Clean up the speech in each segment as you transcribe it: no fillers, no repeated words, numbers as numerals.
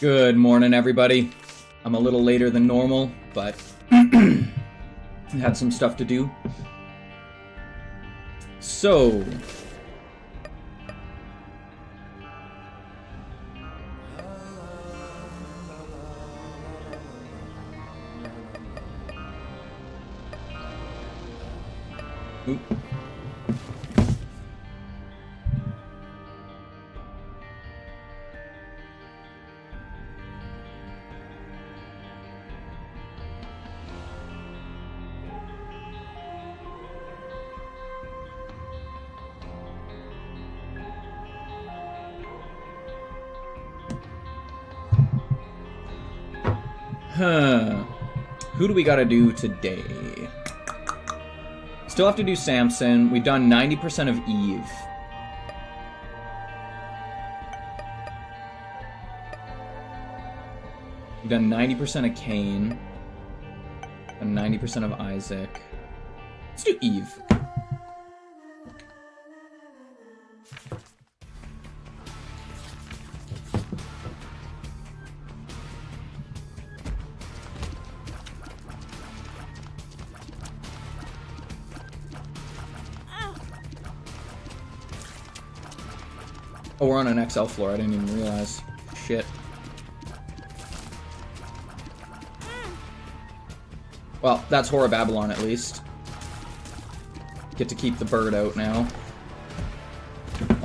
Good morning, everybody. I'm a little later than normal, but had some stuff to do. So, oop. Who do we gotta do today? Still have to do Samson. We've done 90% of Eve. We've done 90% of Cain. And 90% of Isaac. Let's do Eve. Oh, we're on an XL floor. I didn't even realize. Shit. Well, that's Horror Babylon at least. Get to keep the bird out now.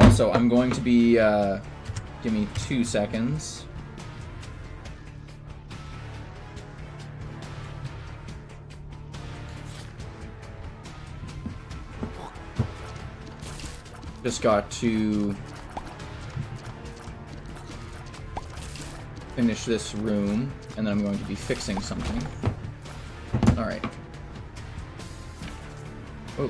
Also, I'm going to be, give me 2 seconds. Just got to finish this room, and then I'm going to be fixing something. Alright. Oh.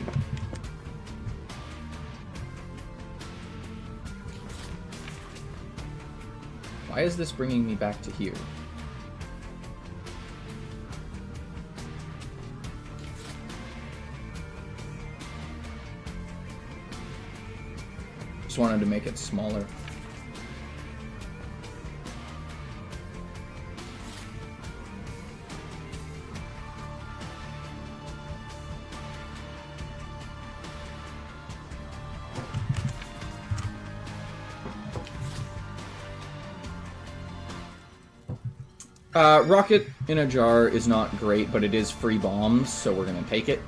Why is this bringing me back to here? Just wanted to make it smaller. Rocket in a jar is not great, but it is free bombs, so we're gonna take it.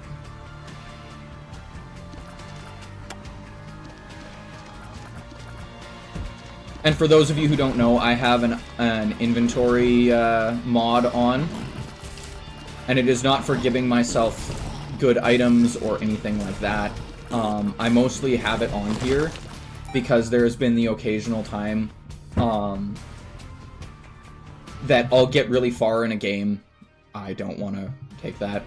And for those of you who don't know, I have an inventory mod on, and it is not for giving myself good items or anything like that. I mostly have it on here because there's been the occasional time that I'll get really far in a game. I don't want to take that.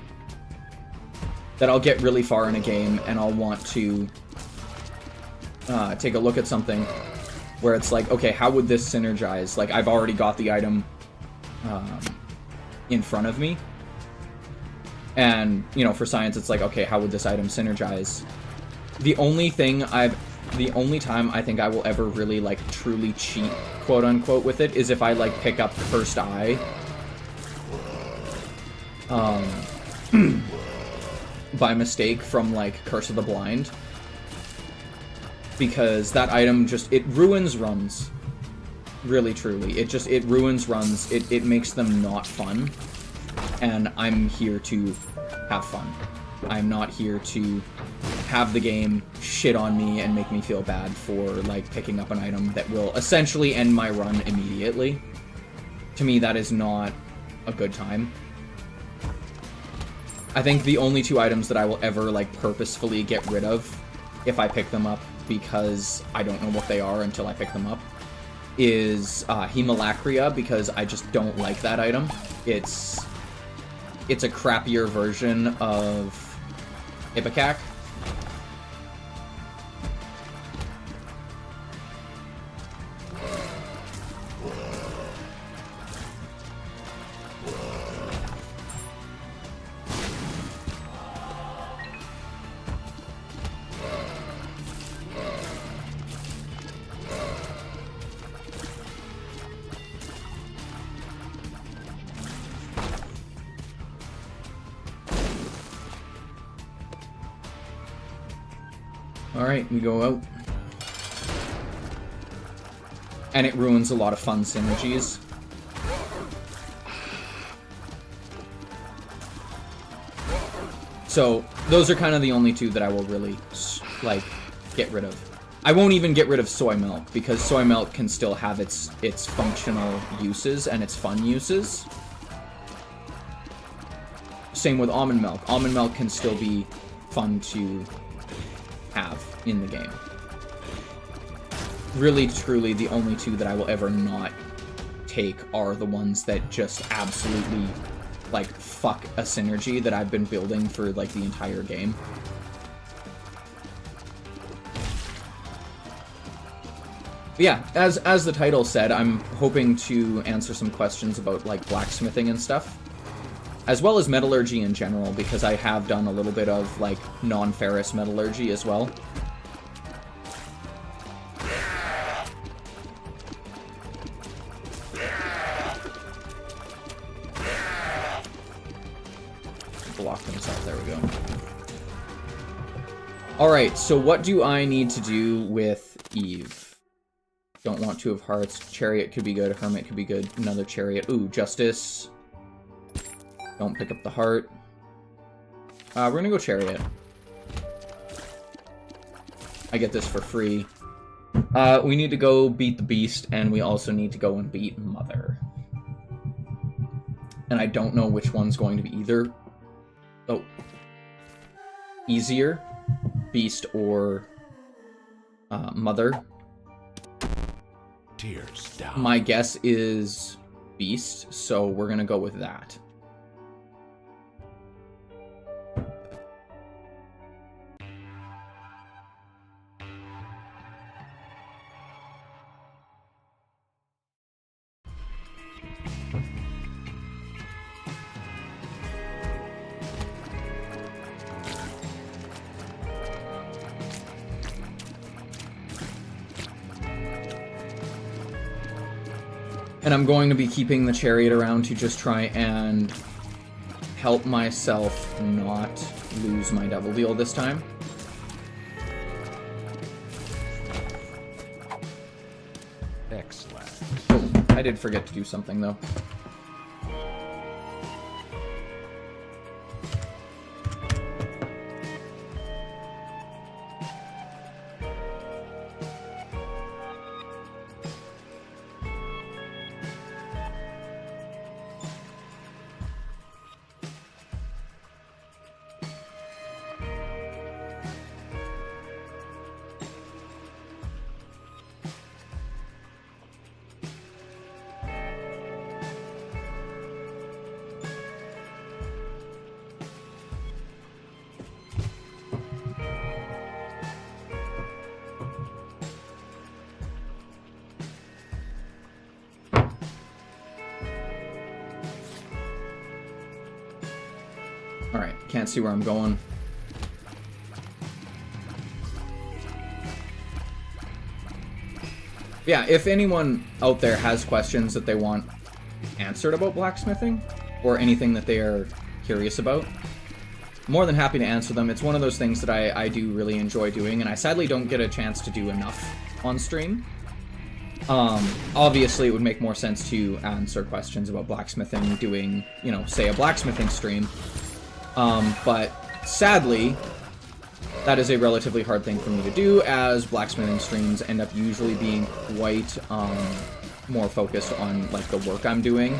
That I'll get really far in a game and I'll want to take a look at something where it's like, okay, how would this synergize? Like, I've already got the item in front of me. And, you know, for science, it's like, okay, how would this item synergize? The only time I think I will ever really, like, truly cheat, quote-unquote, with it is if I, like, pick up Cursed Eye. By mistake from, like, Curse of the Blind. Because that item just, it ruins runs. Really, truly. It ruins runs. It makes them not fun. And I'm here to have fun. I'm not here to have the game shit on me and make me feel bad for, like, picking up an item that will essentially end my run immediately. To me, that is not a good time. I think the only 2 items that I will ever, like, purposefully get rid of, if I pick them up, because I don't know what they are until I pick them up, is Hemolacria, because I just don't like that item. It's a crappier version of Ipecac. Alright, we go out. And it ruins a lot of fun synergies. So, those are kind of the only two that I will really, like, get rid of. I won't even get rid of soy milk, because soy milk can still have its functional uses and its fun uses. Same with almond milk. Almond milk can still be fun to have in the game. Really, truly, the only two that I will ever not take are the ones that just absolutely, like, fuck a synergy that I've been building for, like, the entire game. But yeah, as the title said, I'm hoping to answer some questions about, like, blacksmithing and stuff. As well as metallurgy in general, because I have done a little bit of, like, non-ferrous metallurgy as well. Blocked himself, there we go. Alright, so what do I need to do with Eve? Don't want two of hearts. Chariot could be good. Hermit could be good. Another chariot. Ooh, justice. Don't pick up the heart. We're gonna go chariot. I get this for free. We need to go beat the beast, and we also need to go and beat Mother. And I don't know which one's going to be either. Oh. Easier. Beast or Mother. Tears down. My guess is Beast, so we're gonna go with that. And I'm going to be keeping the chariot around to just try and help myself not lose my double deal this time. Excellent. Oh, I did forget to do something though. Alright, can't see where I'm going. Yeah, if anyone out there has questions that they want answered about blacksmithing, or anything that they are curious about, I'm more than happy to answer them. It's one of those things that I do really enjoy doing, and I sadly don't get a chance to do enough on stream. Obviously, it would make more sense to answer questions about blacksmithing, doing, you know, say a blacksmithing stream. But sadly, that is a relatively hard thing for me to do, as blacksmithing streams end up usually being quite, more focused on, like, the work I'm doing,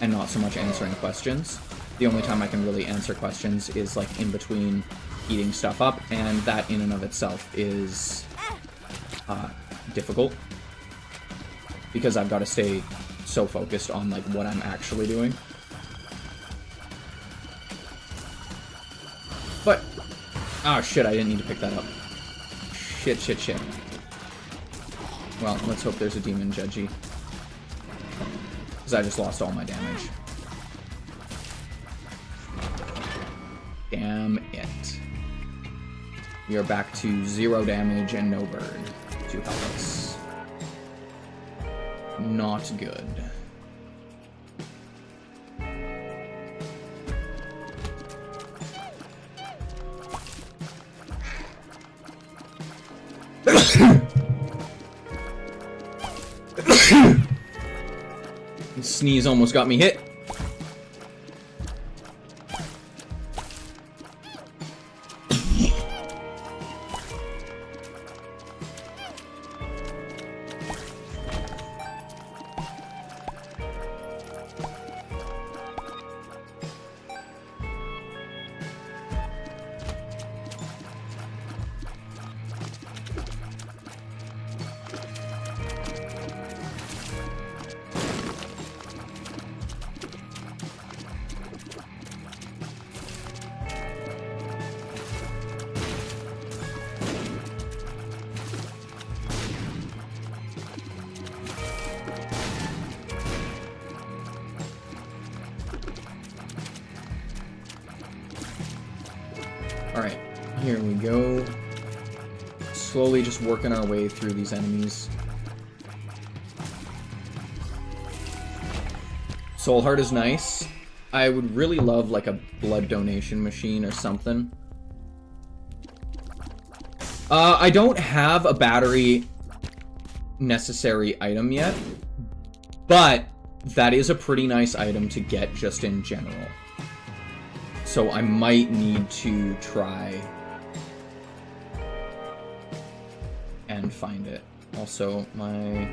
and not so much answering questions. The only time I can really answer questions is, like, in between heating stuff up, and that in and of itself is, difficult. Because I've got to stay so focused on, like, what I'm actually doing. But, oh shit, I didn't need to pick that up. Shit, shit, shit. Well, let's hope there's a demon judgy. Because I just lost all my damage. Damn it. We are back to 0 damage and no burn to help us. Not good. Sneeze almost got me hit. Alright, here we go. Slowly just working our way through these enemies. Soul Heart is nice. I would really love like a blood donation machine or something. I don't have a battery necessary item yet, but that is a pretty nice item to get just in general. So I might need to try and find it. Also, my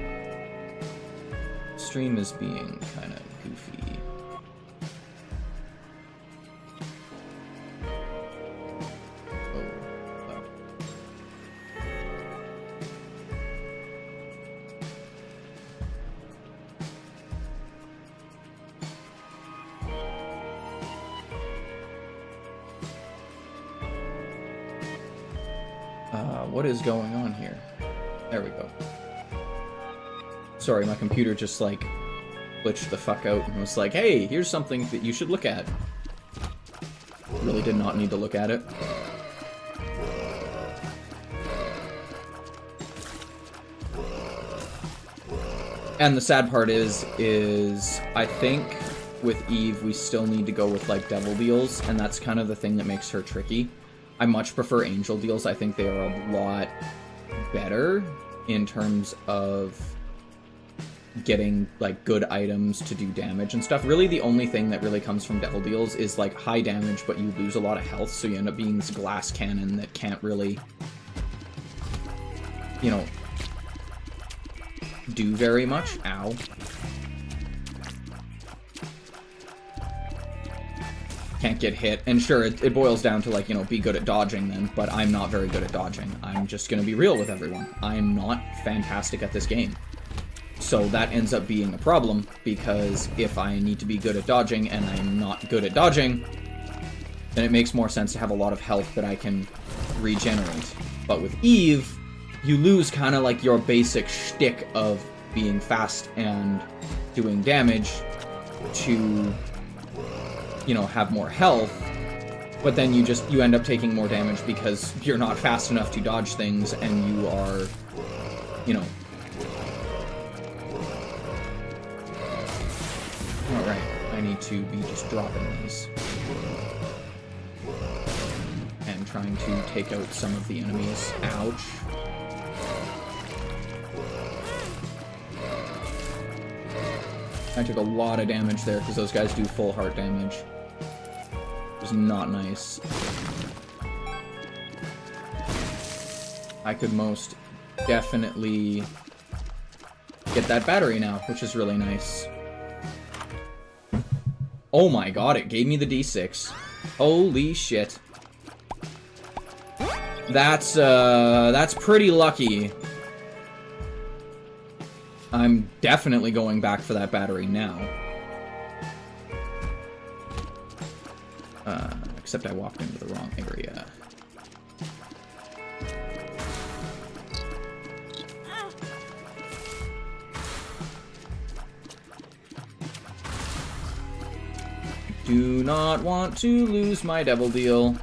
stream is being kind of goofy. What is going on here? There we go. Sorry, my computer just, like, glitched the fuck out and was like, hey, here's something that you should look at. Really did not need to look at it. And the sad part is I think with Eve, we still need to go with, like, devil deals, and that's kind of the thing that makes her tricky. I much prefer angel deals. I think they are a lot better in terms of getting, like, good items to do damage and stuff. Really, the only thing that really comes from devil deals is, like, high damage, but you lose a lot of health, so you end up being this glass cannon that can't really, you know, do very much. Ow. Can't get hit. And sure, it boils down to, like, you know, be good at dodging then, but I'm not very good at dodging. I'm just gonna be real with everyone. I'm not fantastic at this game. So that ends up being a problem, because if I need to be good at dodging and I'm not good at dodging, then it makes more sense to have a lot of health that I can regenerate. But with Eve, you lose kind of like your basic shtick of being fast and doing damage to, you know, have more health, but then you end up taking more damage because you're not fast enough to dodge things, and you are, you know. Alright, I need to be just dropping these. And trying to take out some of the enemies. Ouch. I took a lot of damage there because those guys do full heart damage. It was not nice. I could most definitely get that battery now, which is really nice. Oh my god, it gave me the D6. Holy shit. That's pretty lucky. I'm definitely going back for that battery now. Except I walked into the wrong area. Do not want to lose my devil deal.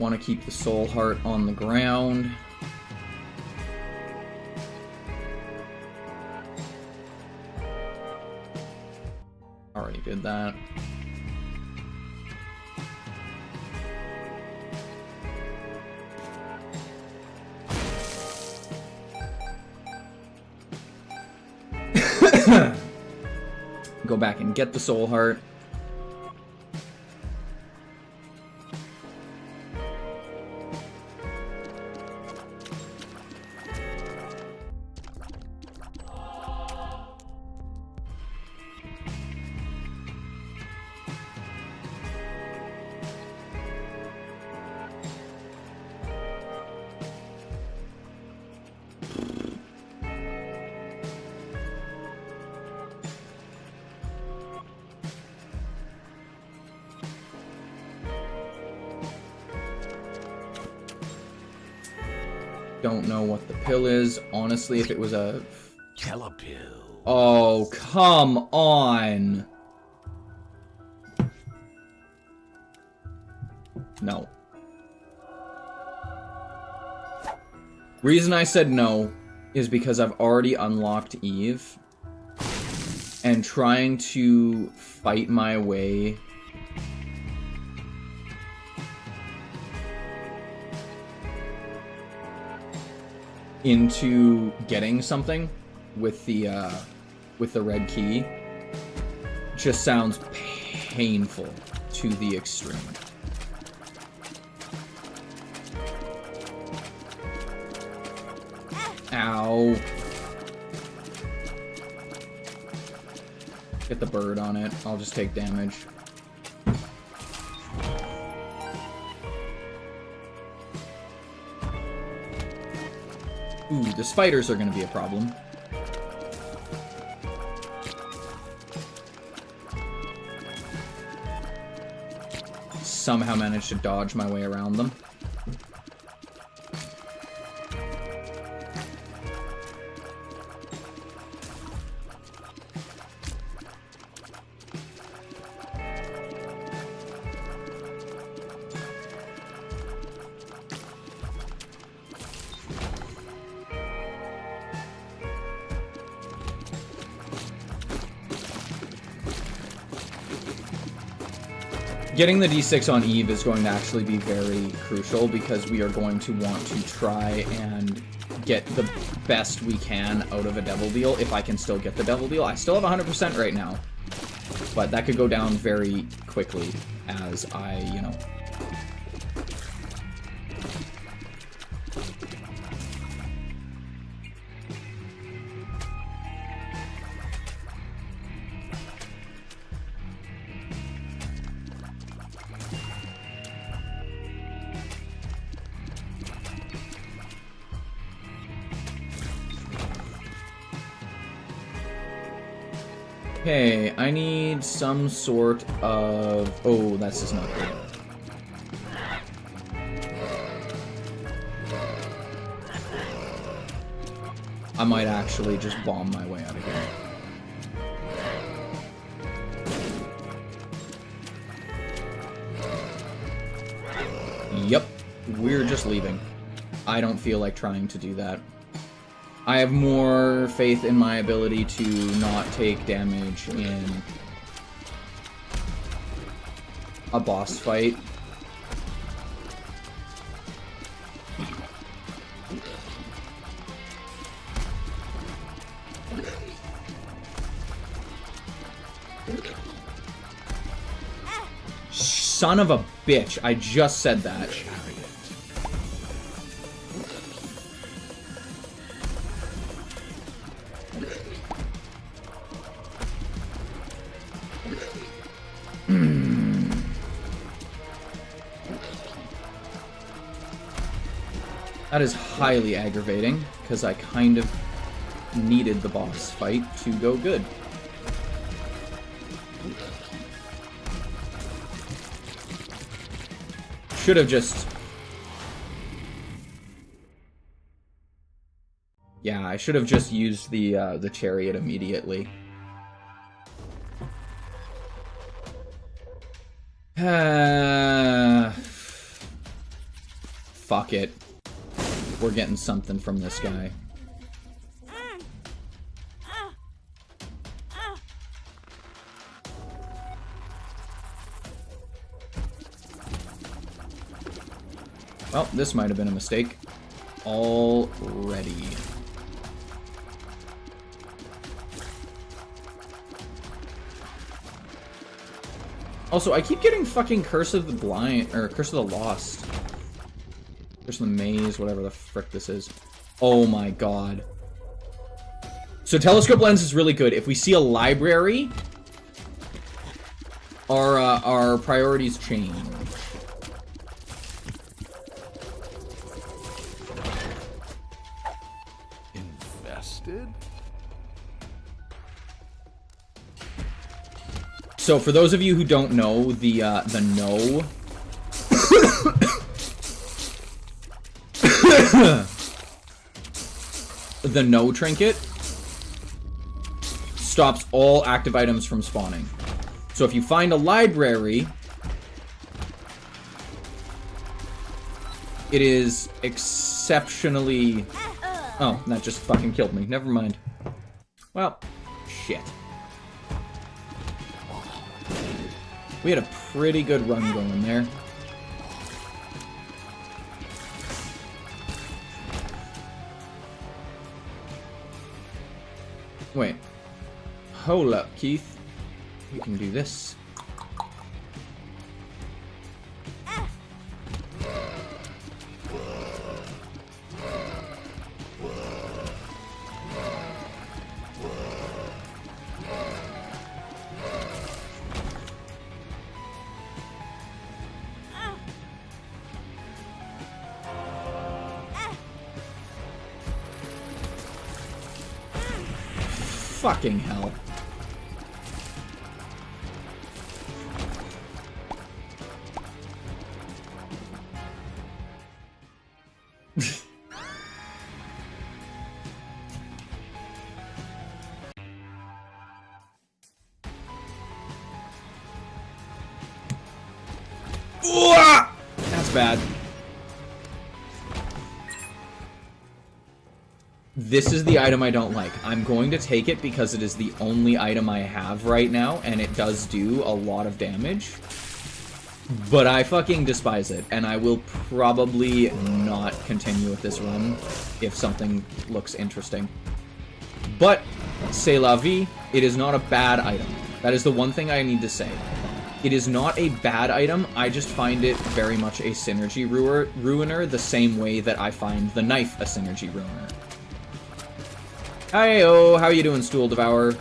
Want to keep the soul heart on the ground. Already did that. Go back and get the soul heart. Don't know what the pill is. Honestly, if it was a... Telepill. Oh, come on! No. Reason I said no is because I've already unlocked Eve. And trying to fight my way... into getting something with the red key just sounds painful to the extreme. Ow. Get the bird on it. I'll just take damage. Ooh, the spiders are going to be a problem. Somehow managed to dodge my way around them. Getting the D6 on Eve is going to actually be very crucial because we are going to want to try and get the best we can out of a Devil Deal, if I can still get the Devil Deal. I still have 100% right now, but that could go down very quickly as I, you know... Okay, I need some sort of... Oh, this is not good. I might actually just bomb my way out of here. Yep, we're just leaving. I don't feel like trying to do that. I have more faith in my ability to not take damage in a boss fight. Son of a bitch, I just said that. That is highly aggravating, because I kind of needed the boss fight to go good. Should have just... Yeah, I should have just used the chariot immediately. fuck it. We're getting something from this guy. Well, this might have been a mistake. Already. Also, I keep getting fucking Curse of the Blind, or Curse of the Lost. Curse of the Maze, whatever the frick this is. Oh my god. So telescope lens is really good. If we see a library, our priorities change. So for those of you who don't know, the no the no trinket stops all active items from spawning. So if you find a library, it is exceptionally... Oh, that just fucking killed me. Never mind. Well, shit. We had a pretty good run going there. Wait. Hold up, Keith. You can do this. Fucking hell. That's bad. This is the item I don't like. I'm going to take it because it is the only item I have right now, and it does do a lot of damage. But I fucking despise it, and I will probably not continue with this run if something looks interesting. But, c'est la vie, it is not a bad item. That is the one thing I need to say. It is not a bad item, I just find it very much a synergy ruiner, the same way that I find the knife a synergy ruiner. Hi-oh, how you doing, Stool Devourer?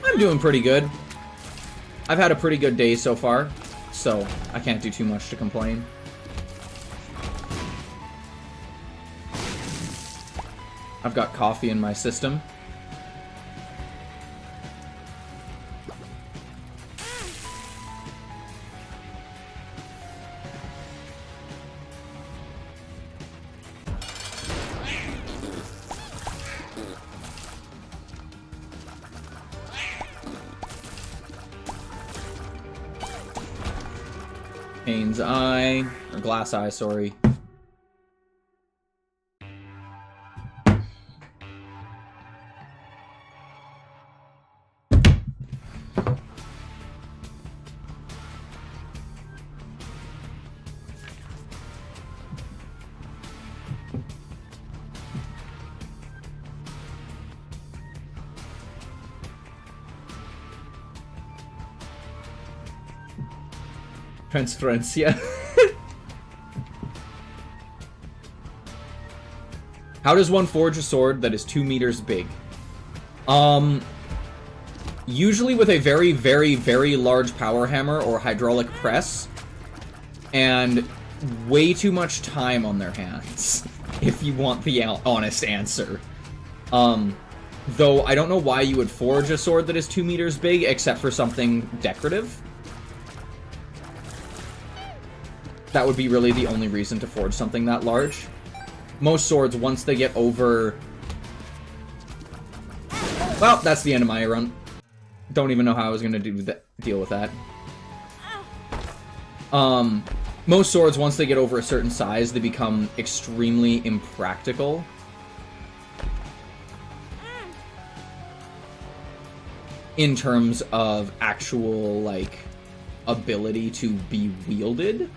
I'm doing pretty good. I've had a pretty good day so far, so I can't do too much to complain. I've got coffee in my system. Pain's Eye, or Glass Eye, sorry. Transferencia. How does one forge a sword that is 2 meters big? Usually with a very, very, very large power hammer or hydraulic press, and way too much time on their hands, if you want the honest answer. Though I don't know why you would forge a sword that is 2 meters big, except for something decorative. That would be really the only reason to forge something that large. Most swords, once they get over Well, that's the end of my run. Don't even know how I was gonna deal with that. Most swords, once they get over a certain size, they become extremely impractical. In terms of actual, like, ability to be wielded.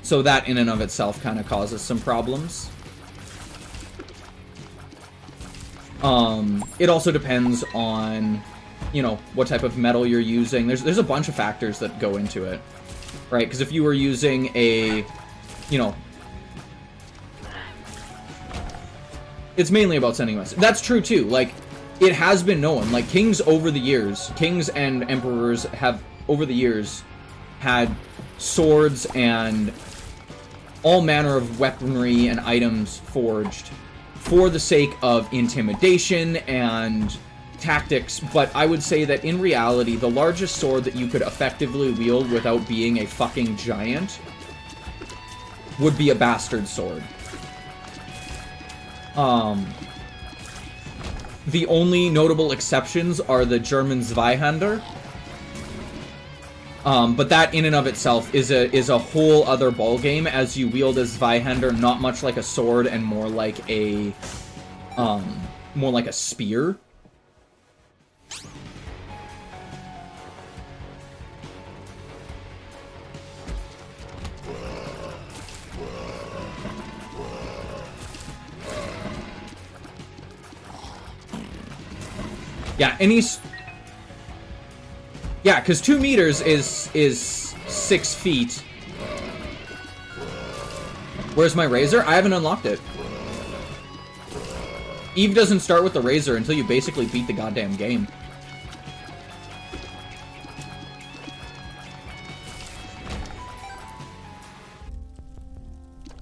So that in and of itself kind of causes some problems. It also depends on, you know, what type of metal you're using. There's a bunch of factors that go into it, right? Because if you were using a, you know, it's mainly about sending a message. That's true too. Like, it has been known, like, kings and emperors have over the years had swords and all manner of weaponry and items forged for the sake of intimidation and tactics, but I would say that in reality, the largest sword that you could effectively wield without being a fucking giant would be a bastard sword. The only notable exceptions are the German Zweihander. But that in and of itself is a whole other ballgame, as you wield a Zweihander not much like a sword and more like a spear. Yeah, yeah, because 2 meters is 6 feet. Where's my razor? I haven't unlocked it. Eve doesn't start with the razor until you basically beat the goddamn game.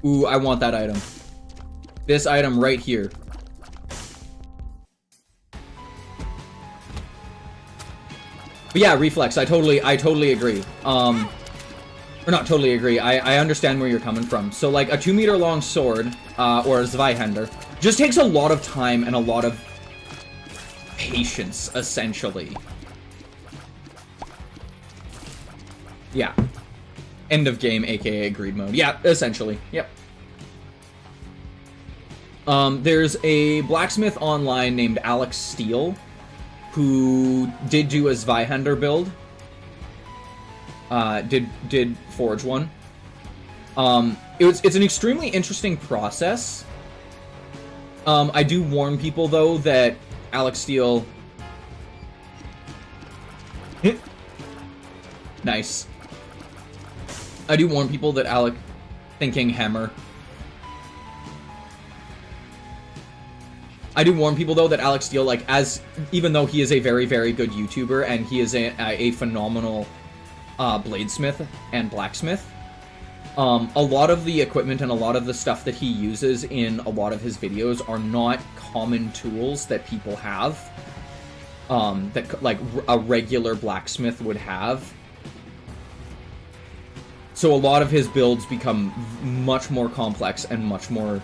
Ooh, I want that item. This item right here. But yeah, reflex. I totally agree. Or not totally agree. I understand where you're coming from. So like a 2 meter long sword, or a Zweihander, just takes a lot of time and a lot of patience, essentially. Yeah. End of game, aka greed mode. Yeah, essentially. Yep. There's a blacksmith online named Alex Steele, who did do a Zweihander build. Did forge one. It's an extremely interesting process. I do warn people though that Alex Steele. Nice. I do warn people that thinking hammer. I do warn people, though, that Alex Steele, like, even though he is a very, very good YouTuber, and he is a phenomenal bladesmith and blacksmith, a lot of the equipment and a lot of the stuff that he uses in a lot of his videos are not common tools that people have, that, like, a regular blacksmith would have. So a lot of his builds become much more complex and much more,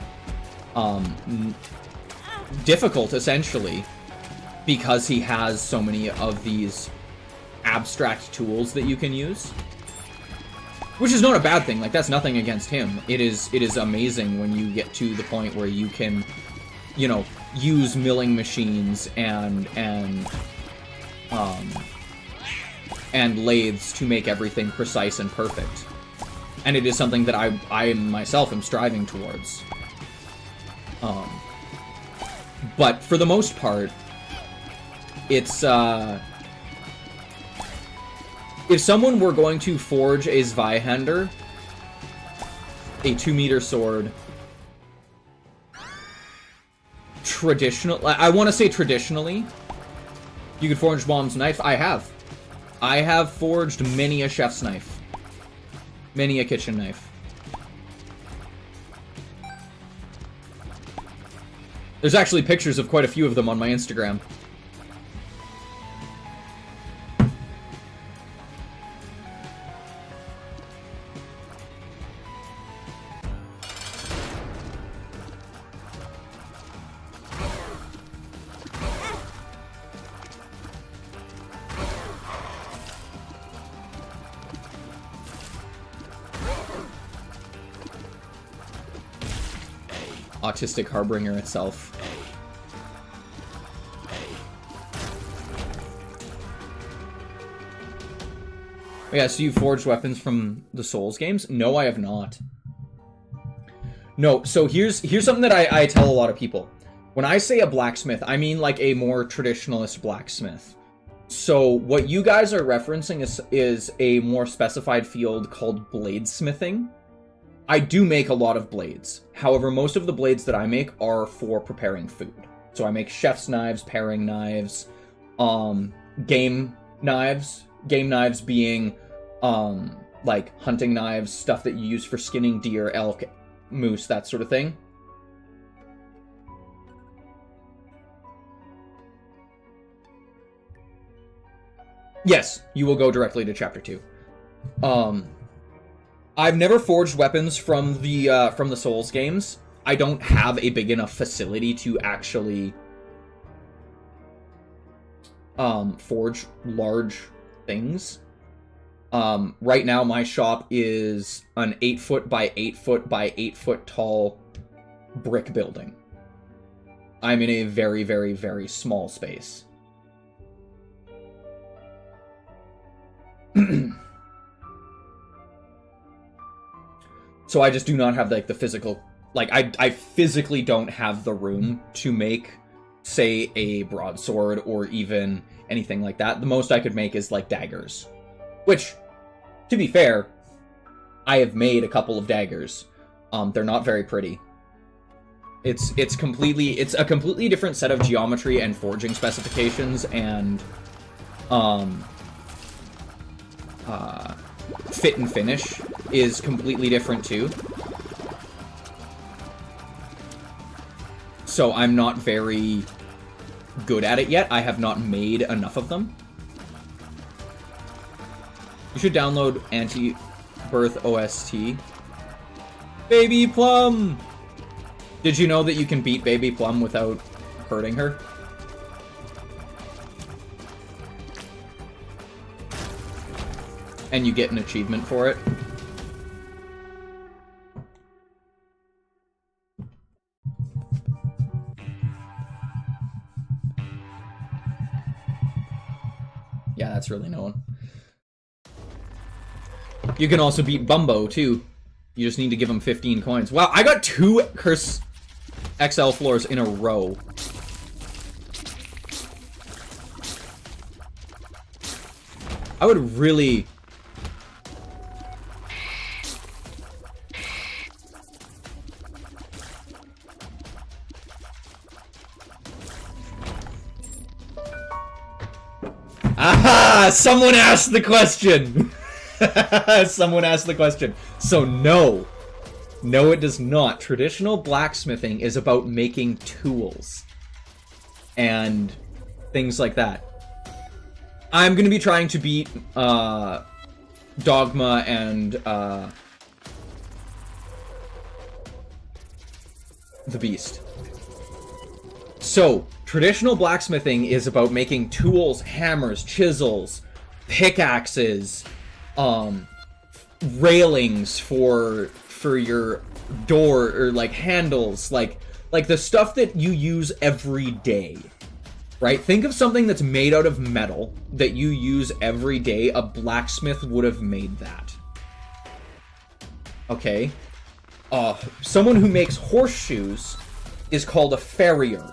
difficult, essentially, because he has so many of these abstract tools that you can use, which is not a bad thing. Like, that's nothing against him. It is amazing when you get to the point where you can, you know, use milling machines and lathes to make everything precise and perfect, and it is something that I myself am striving towards. But for the most part, it's, if someone were going to forge a Zweihander, a 2 meter sword, I want to say traditionally, you could forge Mom's knife. I have forged many a chef's knife. Many a kitchen knife. There's actually pictures of quite a few of them on my Instagram. Autistic Harbinger itself. Yeah, so you forged weapons from the Souls games? No, I have not. No, so here's something that I tell a lot of people. When I say a blacksmith, I mean like a more traditionalist blacksmith. So what you guys are referencing is a more specified field called bladesmithing. I do make a lot of blades. However, most of the blades that I make are for preparing food. So I make chef's knives, paring knives, game knives. Game knives being like hunting knives, stuff that you use for skinning deer, elk, moose, that sort of thing. Yes, you will go directly to chapter 2. I've never forged weapons from the Souls games. I don't have a big enough facility to actually forge large things. Right now my shop is an 8-foot by 8-foot by 8-foot tall brick building. I'm in a very, very, very small space. So I just do not have like the physical, like I physically don't have the room to make, say, a broadsword or even anything like that. The most I could make is like daggers, which, to be fair, I have made a couple of daggers. They're not very pretty. It's a completely different set of geometry and forging specifications, and fit and finish is completely different too. So I'm not very good at it yet. I have not made enough of them. You should download Anti-Birth OST. Baby Plum! Did you know that you can beat Baby Plum without hurting her? And you get an achievement for it. Yeah, that's really known. You can also beat Bumbo, too. You just need to give him 15 coins. Wow, I got 2 Curse XL floors in a row. I would really... Aha! Someone asked the question! Someone asked the question. So no. No, it does not. Traditional blacksmithing is about making tools. And things like that. I'm gonna be trying to beat, Dogma and, the Beast. So, traditional blacksmithing is about making tools, hammers, chisels, pickaxes, railings for your door, or like handles, like the stuff that you use every day, right? Think of something that's made out of metal that you use every day. A blacksmith would have made that. Okay? Someone who makes horseshoes is called a farrier.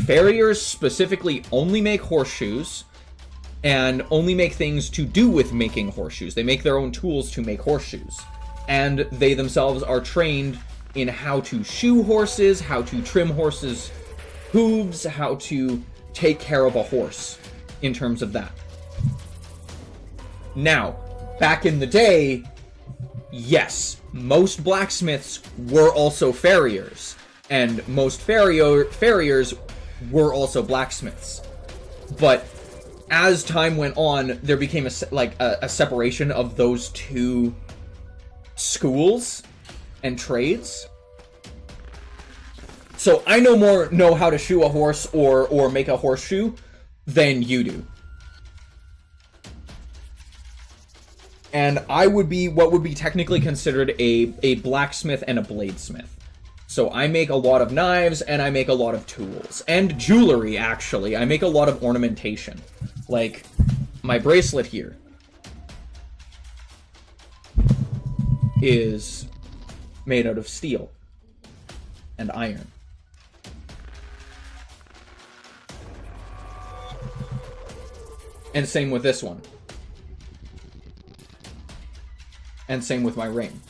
Farriers specifically only make horseshoes, and only make things to do with making horseshoes. They make their own tools to make horseshoes. And they themselves are trained in how to shoe horses, how to trim horses' hooves, how to take care of a horse, in terms of that. Now, back in the day, yes, most blacksmiths were also farriers, and most farriers were also blacksmiths. But as time went on, there became a separation of those two schools and trades. So I know how to shoe a horse or make a horseshoe than you do. And I would be what would be technically considered a blacksmith and a bladesmith. So I make a lot of knives, and I make a lot of tools. And jewelry, actually. I make a lot of ornamentation. Like, my bracelet here is made out of steel and iron. And same with this one. And same with my ring.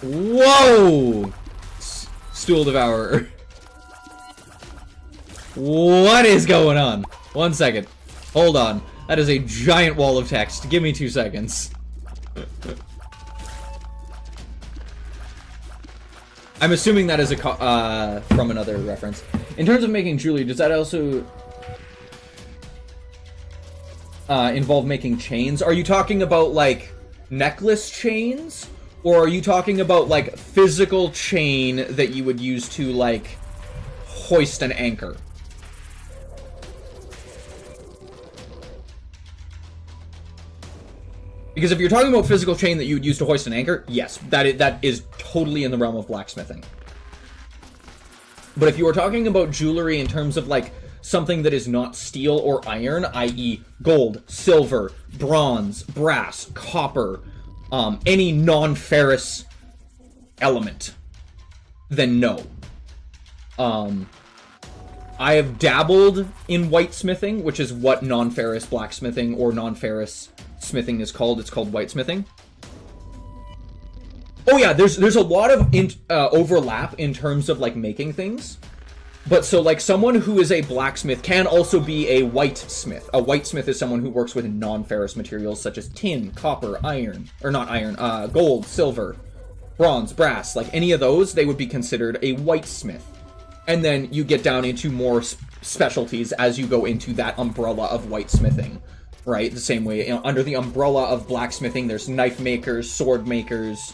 Whoa! Stool Devourer. What is going on? 1 second. Hold on. That is a giant wall of text. Give me 2 seconds. I'm assuming that is a from another reference. In terms of making jewelry, does that also involve making chains? Are you talking about, like, necklace chains? Or are you talking about, like, physical chain that you would use to, like, hoist an anchor? Because if you're talking about physical chain that you would use to hoist an anchor, yes, that is totally in the realm of blacksmithing. But if you are talking about jewelry in terms of, like, something that is not steel or iron, i.e. gold, silver, bronze, brass, copper, any non-ferrous element, then no. I have dabbled in whitesmithing, which is what non-ferrous blacksmithing or non-ferrous smithing is called. It's called whitesmithing. Oh yeah, there's a lot of overlap in terms of, like, making things. But so, like, someone who is a blacksmith can also be a whitesmith. A whitesmith is someone who works with non-ferrous materials such as tin, copper, iron, or not iron, gold, silver, bronze, brass. Like, any of those, they would be considered a whitesmith. And then you get down into more specialties as you go into that umbrella of whitesmithing, right? The same way, you know, under the umbrella of blacksmithing, there's knife makers, sword makers,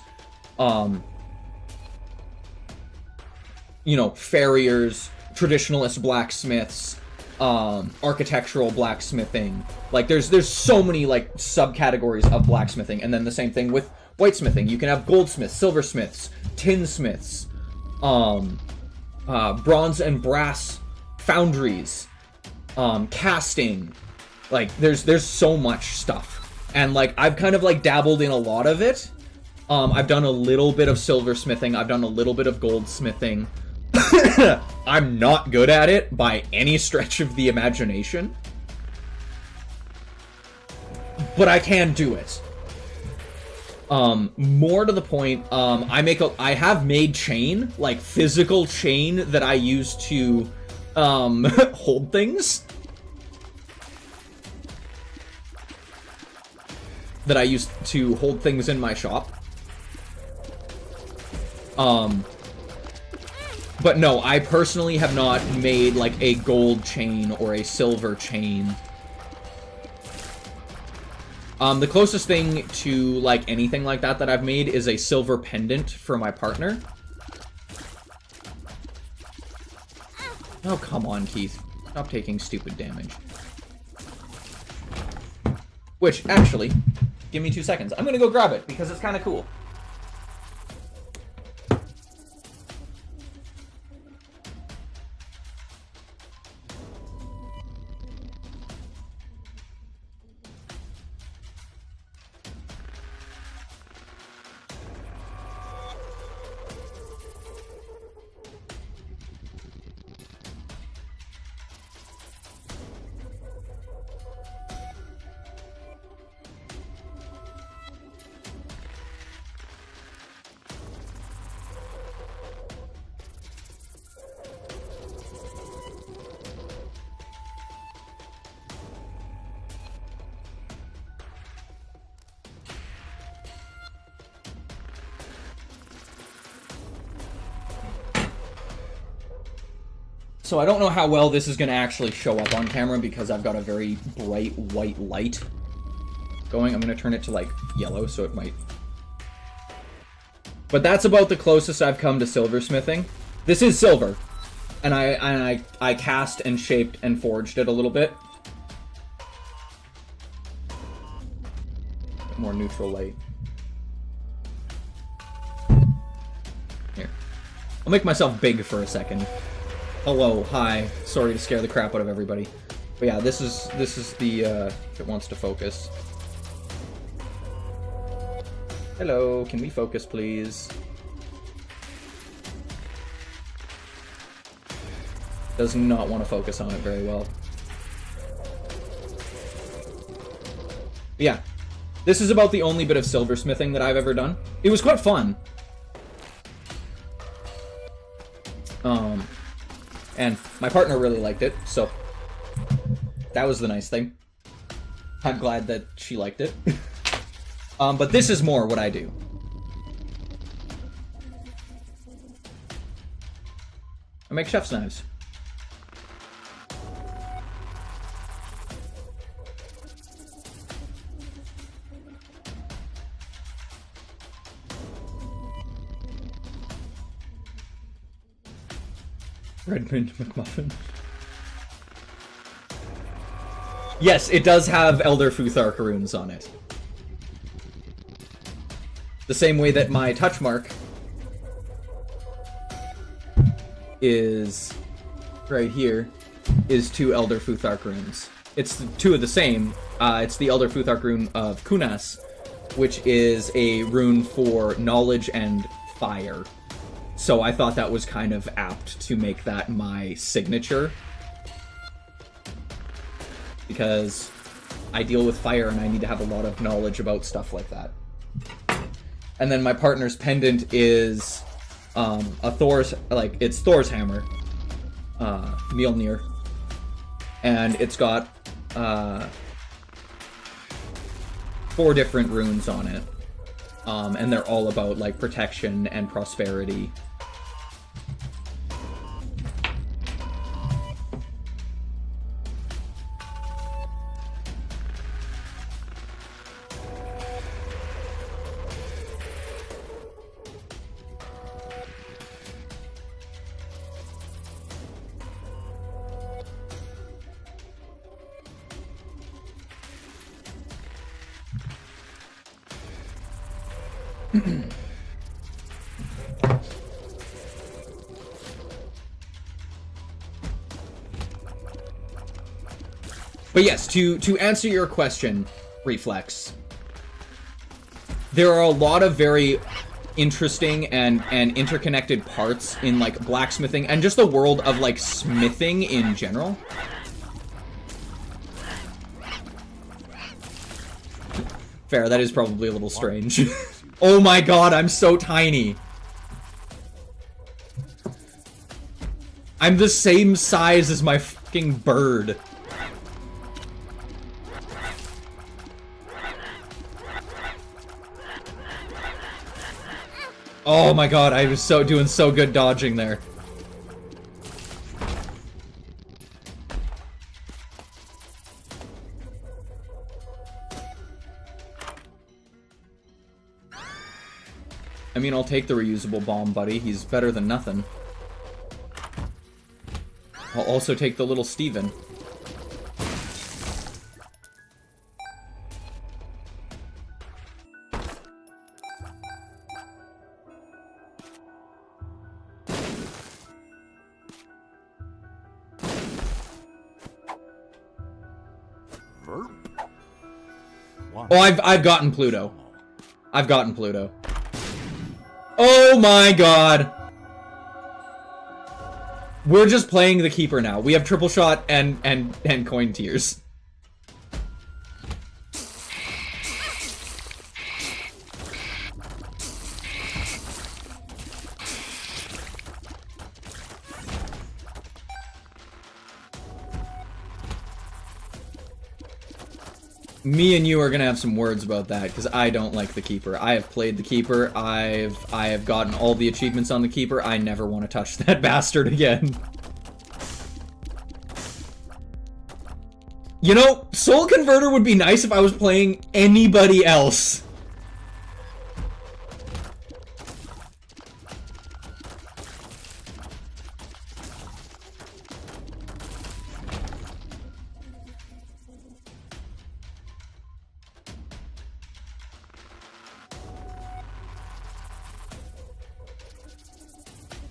you know, farriers, traditionalist blacksmiths, architectural blacksmithing. Like, there's so many, like, subcategories of blacksmithing. And then the same thing with whitesmithing. You can have goldsmiths, silversmiths, tinsmiths, bronze and brass foundries, casting. Like, there's so much stuff. And, like, I've kind of, like, dabbled in a lot of it. I've done a little bit of silversmithing. I've done a little bit of goldsmithing. I'm not good at it by any stretch of the imagination. But I can do it. More to the point, I have made chain, like physical chain that I use to, hold things. That I use to hold things in my shop. But no, I personally have not made, like, a gold chain or a silver chain. The closest thing to, like, anything like that I've made is a silver pendant for my partner. Oh, come on, Keith. Stop taking stupid damage. Which, actually, give me 2 seconds. I'm gonna go grab it, because it's kind of cool. So I don't know how well this is going to actually show up on camera because I've got a very bright white light going. I'm going to turn it to, like, yellow so it might... But that's about the closest I've come to silversmithing. This is silver. And I cast and shaped and forged it a little bit. More neutral light. Here. I'll make myself big for a second. Hello, hi. Sorry to scare the crap out of everybody. But yeah, this is the, if it wants to focus. Hello, can we focus, please? Does not want to focus on it very well. But yeah, this is about the only bit of silversmithing that I've ever done. It was quite fun. And my partner really liked it, so that was the nice thing. I'm glad that she liked it. But this is more what I do. I make chef's knives. Redmond McMuffin. Yes, it does have Elder Futhark runes on it. The same way that my touch mark is right here is 2 Elder Futhark runes. It's 2 of the same. It's the Elder Futhark rune of Kunas, which is a rune for knowledge and fire. So I thought that was kind of apt to make that my signature. Because I deal with fire and I need to have a lot of knowledge about stuff like that. And then my partner's pendant is a Thor's, like, it's Thor's hammer. Mjolnir. And it's got 4 different runes on it. And they're all about, like, protection and prosperity. But yes, to answer your question, Reflex, there are a lot of very interesting and interconnected parts in, like, blacksmithing and just the world of, like, smithing in general. Fair, that is probably a little strange. Oh my god, I'm so tiny. I'm the same size as my fucking bird. Oh my god, I was doing so good dodging there. I mean, I'll take the reusable bomb, buddy. He's better than nothing. I'll also take the little Steven. Oh, I've gotten Pluto. I've gotten Pluto. Oh my god. We're just playing the Keeper now. We have triple shot and coin tiers. Me and you are gonna have some words about that, because I don't like the Keeper. I have played the Keeper, I have gotten all the achievements on the Keeper, I never want to touch that bastard again. You know, Soul Converter would be nice if I was playing anybody else.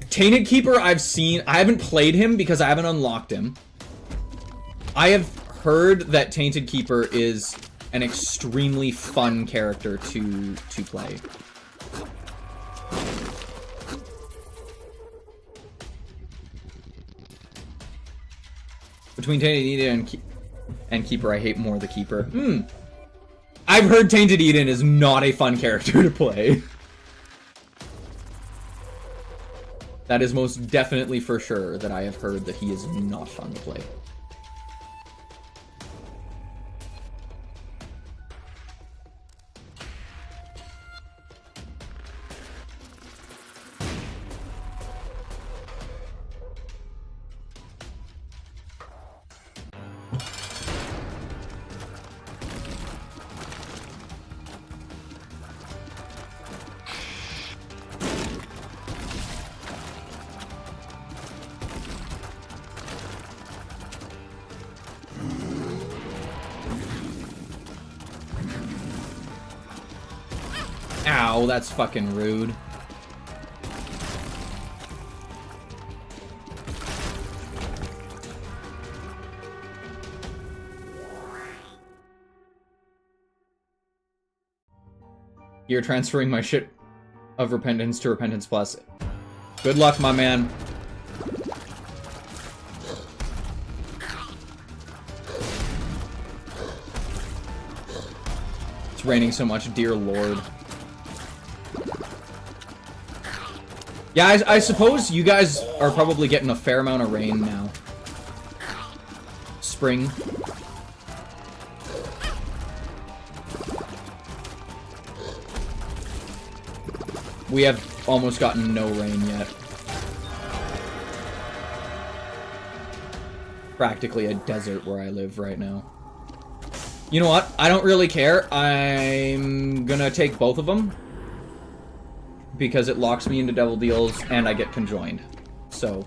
Tainted Keeper I've seen. I haven't played him because I haven't unlocked him. I have heard that Tainted Keeper is an extremely fun character to play. Between Tainted Eden and Keeper, I hate more the Keeper. I've heard Tainted Eden is not a fun character to play. That is most definitely for sure that I have heard that he is not fun to play. Ow, that's fucking rude. You're transferring my shit of Repentance to Repentance Plus. Good luck, my man. It's raining so much, dear lord. Yeah, I suppose you guys are probably getting a fair amount of rain now. Spring. We have almost gotten no rain yet. Practically a desert where I live right now. You know what? I don't really care. I'm gonna take both of them. Because it locks me into Devil Deals and I get conjoined. So.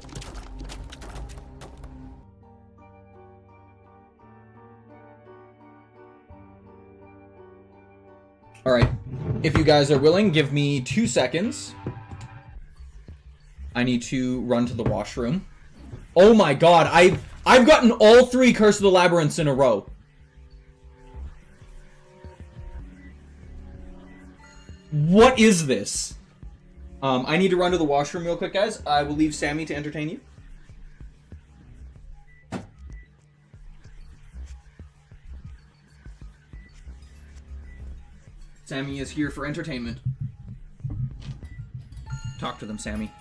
Alright. If you guys are willing, give me 2 seconds. I need to run to the washroom. Oh my god, I've gotten all 3 Curse of the Labyrinths in a row. What is this? I need to run to the washroom real quick, guys. I will leave Sammy to entertain you. Sammy is here for entertainment. Talk to them, Sammy.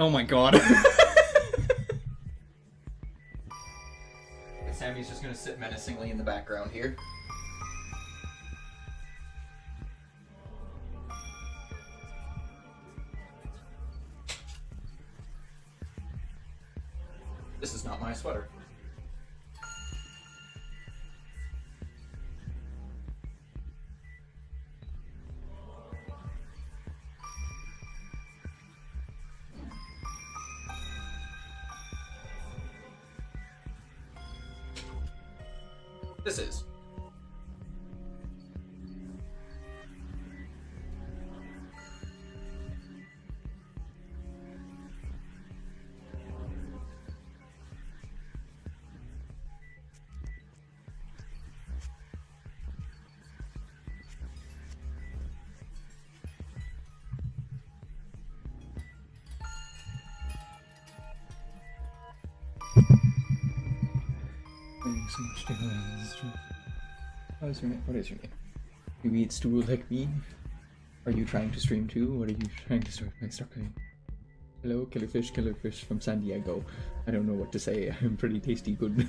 Oh my god. Sammy's just gonna sit menacingly in the background here. This is not my sweater. This is. So much to what is your name? What is your name? You eat stool like me? Are you trying to stream too? What are you trying to start? Hello, Killerfish from San Diego. I don't know what to say. I'm pretty tasty good.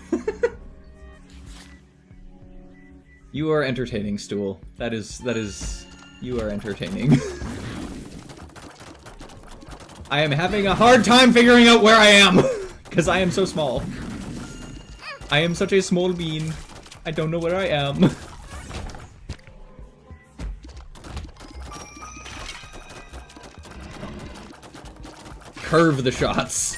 You are entertaining, Stool. That is, you are entertaining. I am having a hard time figuring out where I am, because I am so small. I am such a small bean. I don't know where I am. Curve the shots.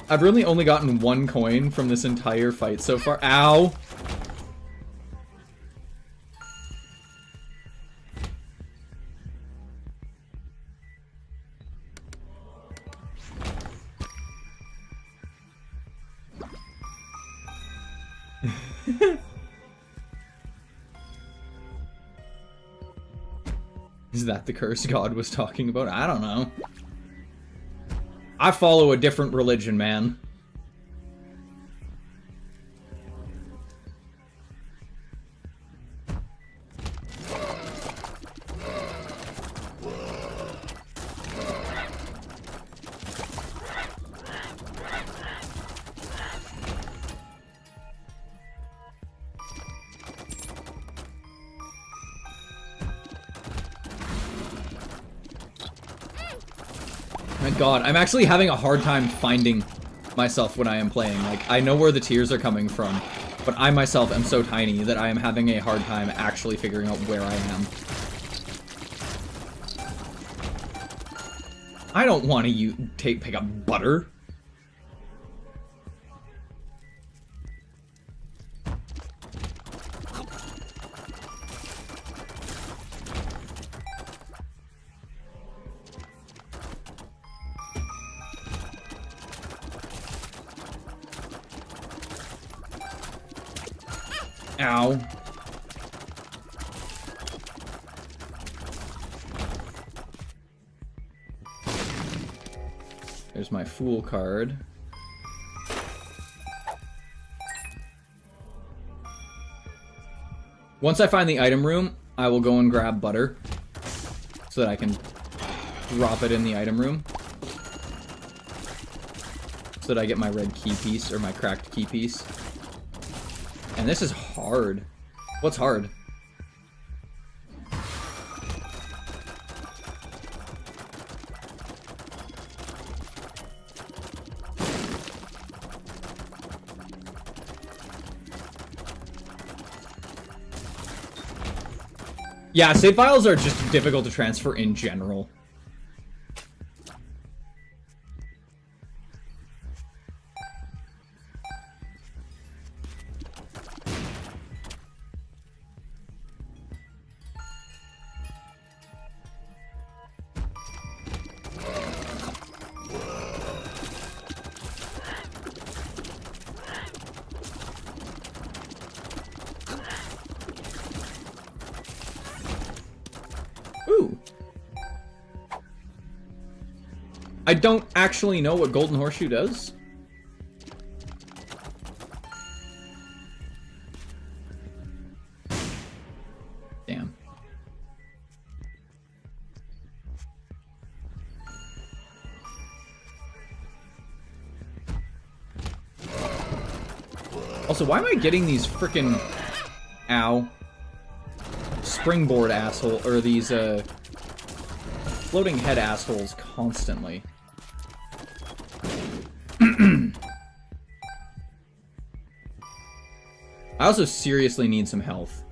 I've really only gotten one coin from this entire fight so far. Ow! Is that the curse God was talking about? I don't know. I follow a different religion, man. My god, I'm actually having a hard time finding myself when I am playing. Like, I know where the tears are coming from, but I myself am so tiny that I am having a hard time actually figuring out where I am. I don't want to pick up butter. Ow. There's my fool card. Once I find the item room, I will go and grab butter so that I can drop it in the item room. So that I get my red key piece, or my cracked key piece. And this is hard. What's hard? Yeah, save files are just difficult to transfer in general. I don't actually know what Golden Horseshoe does. Damn. Also, why am I getting these frickin'... Ow. Springboard asshole, or these, floating head assholes constantly. I also seriously need some health.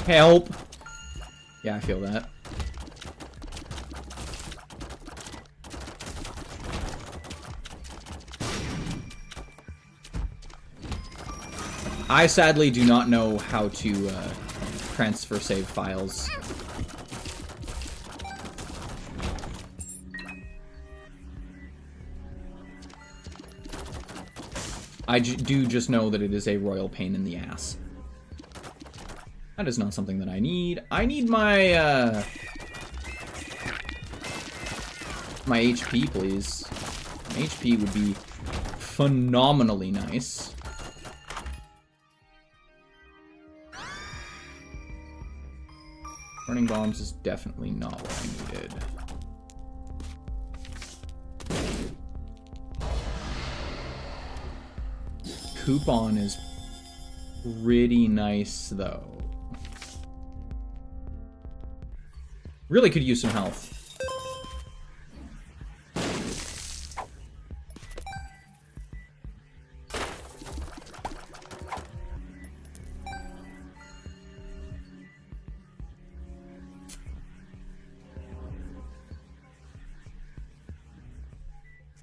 Help! Yeah, I feel that. I sadly do not know how to transfer save files. I do just know that it is a royal pain in the ass. That is not something that I need. I need my, my HP, please. My HP would be phenomenally nice. Burning bombs is definitely not what I needed. Coupon is pretty nice, though. Really could use some health.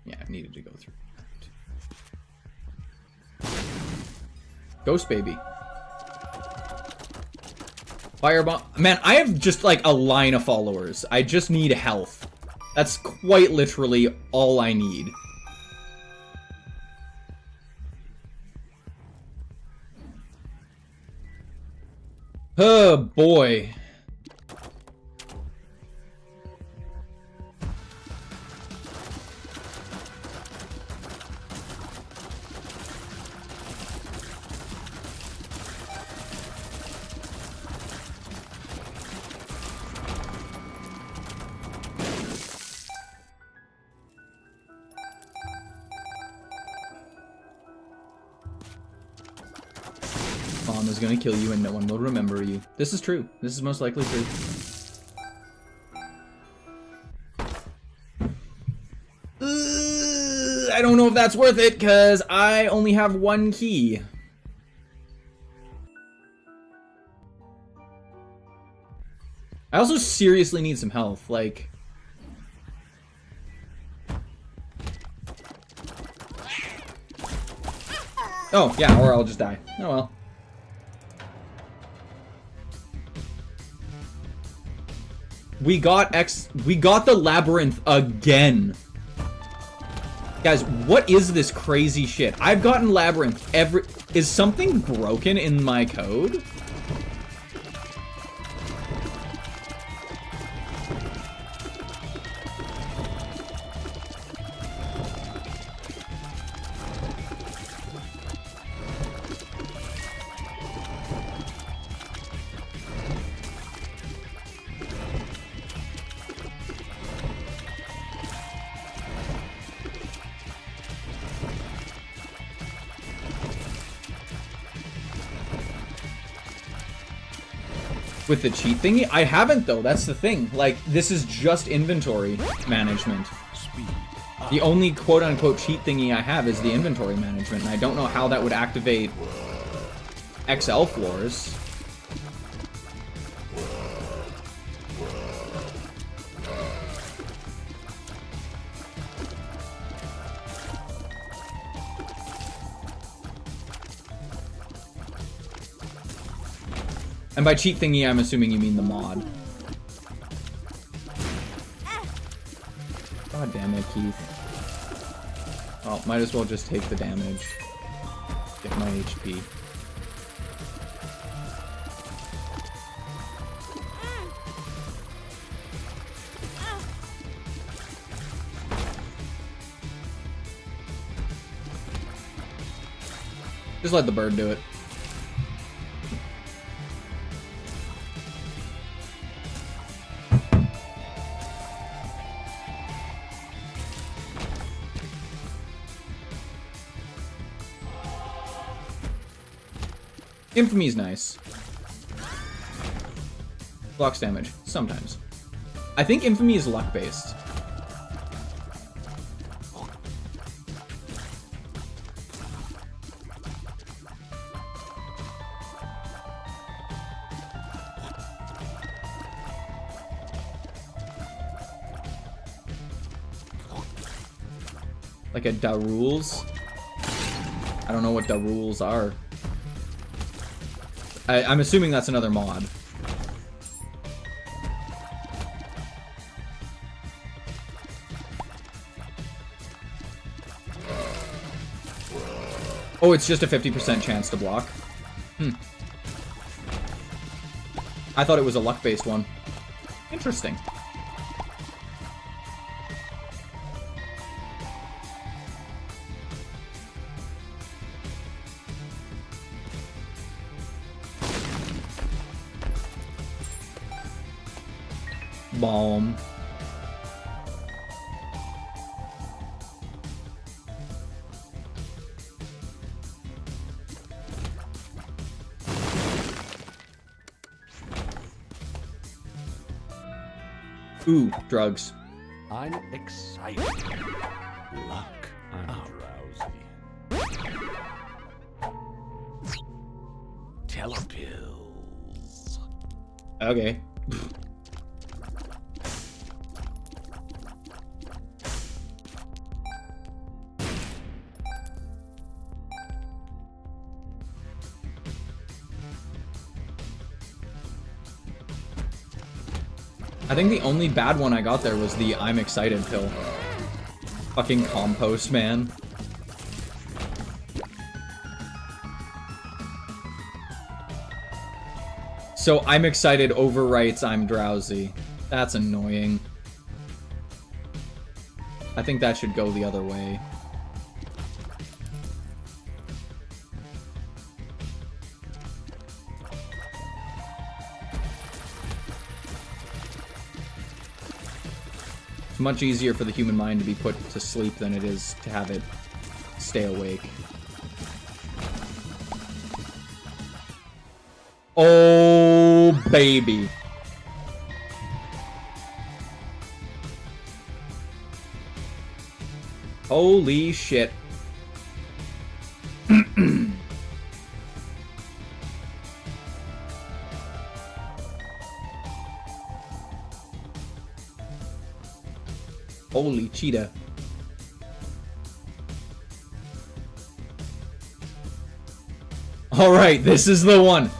Yeah, I needed to go through that. Ghost baby. Firebomb. Man, I have just like a line of followers. I just need health. That's quite literally all I need. Oh boy. Mom is gonna kill you and no one will remember you. This is true. This is most likely true. I don't know if that's worth it, because I only have one key. I also seriously need some health, like... Oh, yeah, or I'll just die. Oh well. We got the labyrinth again. Guys, what is this crazy shit? I've gotten labyrinth is something broken in my code? With the cheat thingy? I haven't though, that's the thing. Like, this is just inventory management. The only quote-unquote cheat thingy I have is the inventory management, and I don't know how that would activate XL floors. And by cheat thingy, I'm assuming you mean the mod. God damn it, Keith. Well, might as well just take the damage. Get my HP. Just let the bird do it. Infamy's nice. Blocks damage, sometimes. I think Infamy is luck-based. Like a da rules? I don't know what da rules are. I'm assuming that's another mod. Oh, it's just a 50% chance to block? I thought it was a luck-based one. Interesting. Bomb. Ooh, drugs. I'm excited. Luck. I'm drowsy. Telepills. Okay. I think the only bad one I got there was the I'm excited pill. Fucking compost, man. So I'm excited overwrites I'm drowsy. That's annoying. I think that should go the other way. It's much easier for the human mind to be put to sleep than it is to have it stay awake. Oh, baby. Holy shit. Holy cheetah. Alright, this is the one.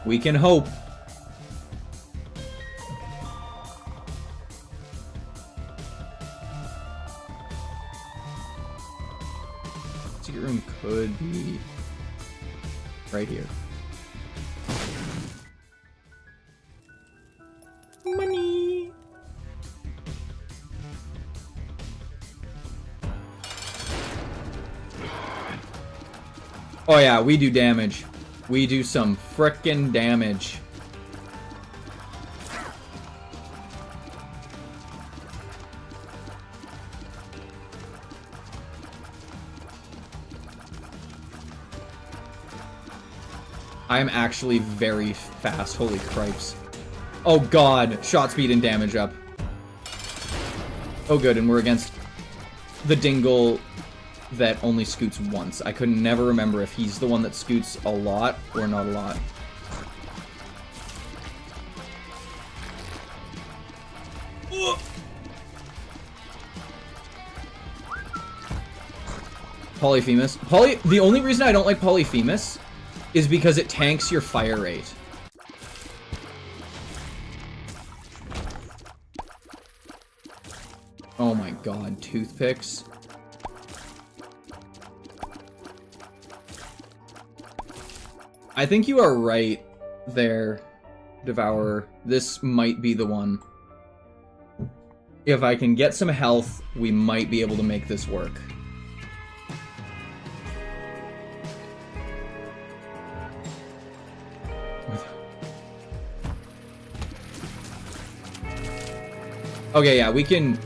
We can hope. Secret room could be right here. Money. Oh yeah, we do damage. We do some frickin' damage. I'm actually very fast. Holy cripes. Oh god, shot speed and damage up. Oh good, and we're against the dingle that only scoots once. I could never remember if he's the one that scoots a lot or not a lot. Polyphemus. The only reason I don't like Polyphemus is because it tanks your fire rate. Oh my god, toothpicks. I think you are right there, Devourer. This might be the one. If I can get some health, we might be able to make this work. Okay, yeah, we can...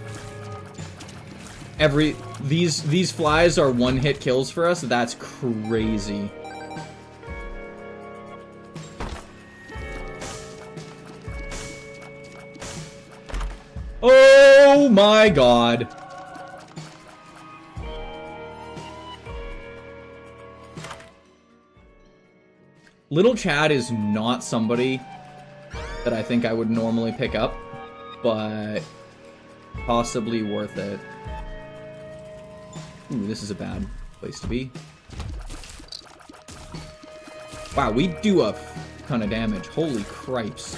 These flies are one-hit kills for us. That's crazy. Oh my god. Little Chad is not somebody that I think I would normally pick up, but possibly worth it. Ooh, this is a bad place to be. Wow, we do a ton of damage. Holy cripes.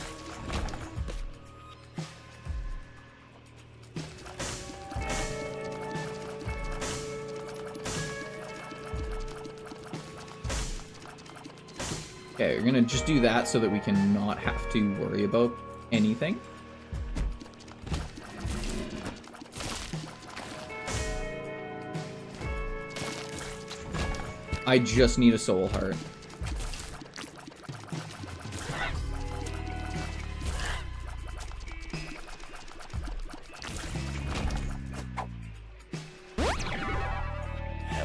Okay, we're gonna just do that so that we can not have to worry about anything. I just need a soul heart.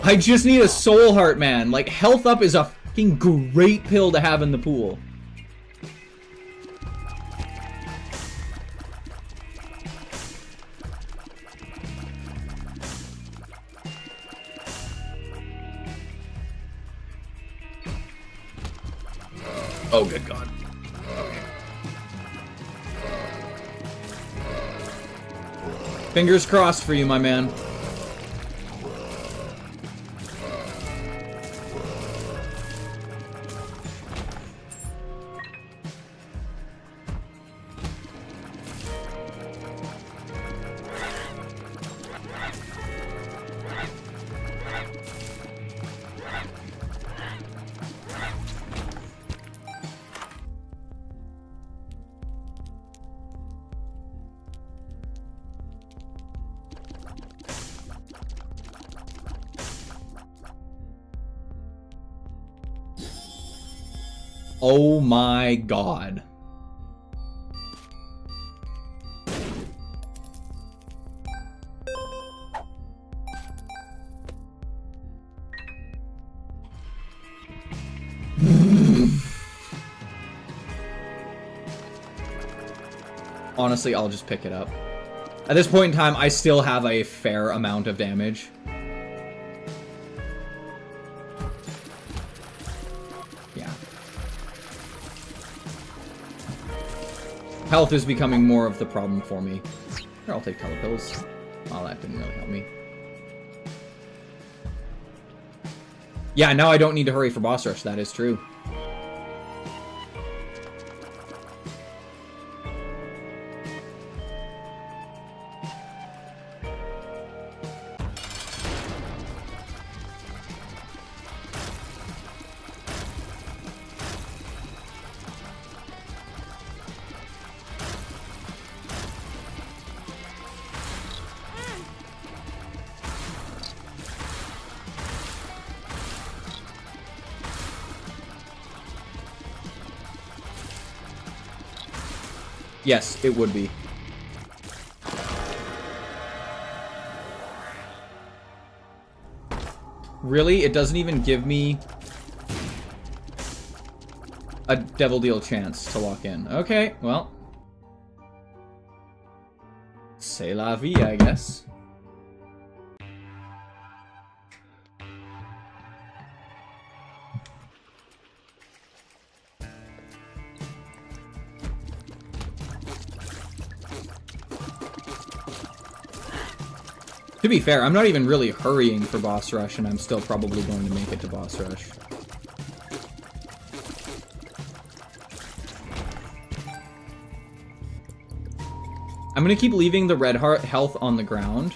I just need a soul heart, man. Like, health up is a fucking great pill to have in the pool. Oh, good God. Okay. Fingers crossed for you, my man. Oh my God. Honestly, I'll just pick it up. At this point in time, I still have a fair amount of damage. Health is becoming more of the problem for me. Here, I'll take telepills. Oh, that didn't really help me. Yeah, now I don't need to hurry for boss rush, that is true. Yes, it would be. Really? It doesn't even give me a Devil Deal chance to lock in. Okay, well. C'est la vie, I guess. To be fair, I'm not even really hurrying for boss rush, and I'm still probably going to make it to boss rush. I'm gonna keep leaving the red heart health on the ground.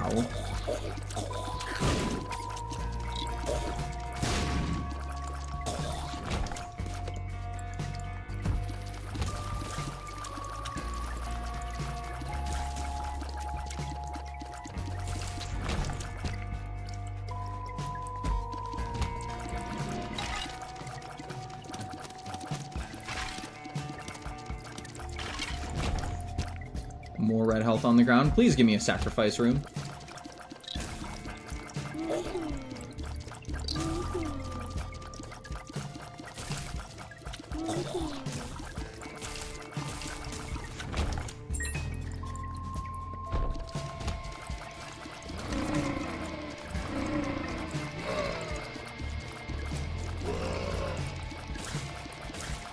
Ow. More red health on the ground. Please give me a sacrifice room.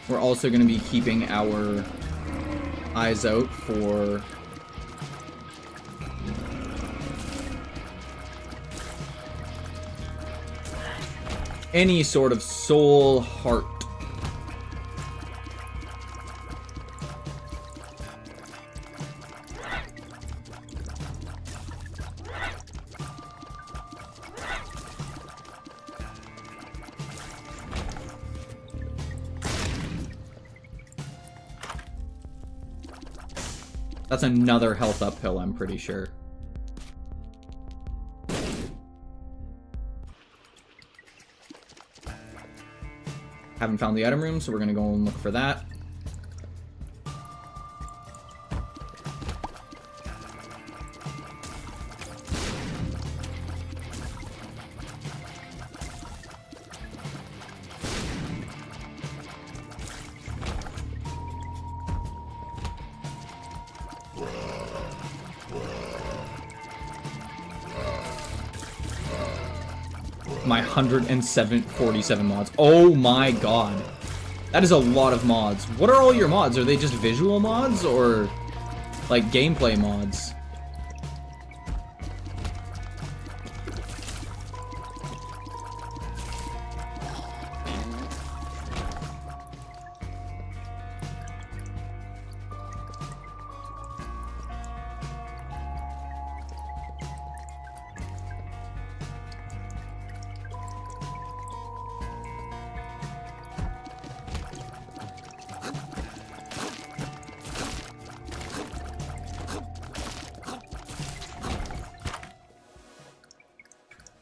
We're also going to be keeping our eyes out for any sort of soul heart. That's another health uphill, I'm pretty sure. Haven't found the item room, so we're gonna go and look for that. My 147 mods. Oh my god. That is a lot of mods. What are all your mods? Are they just visual mods or like gameplay mods?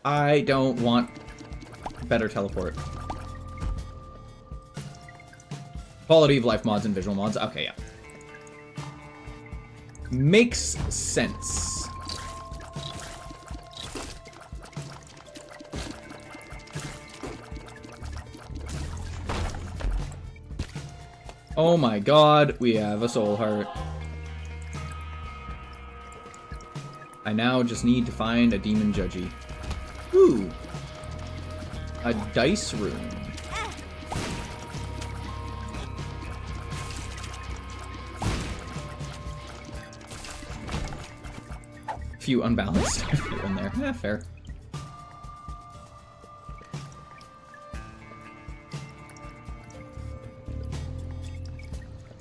I don't want better teleport. Quality of life mods and visual mods. Okay, yeah. Makes sense. Oh my god, we have a soul heart. I now just need to find a demon judgy. Ooh. A dice room. Few unbalanced stuff here and there. Yeah, fair.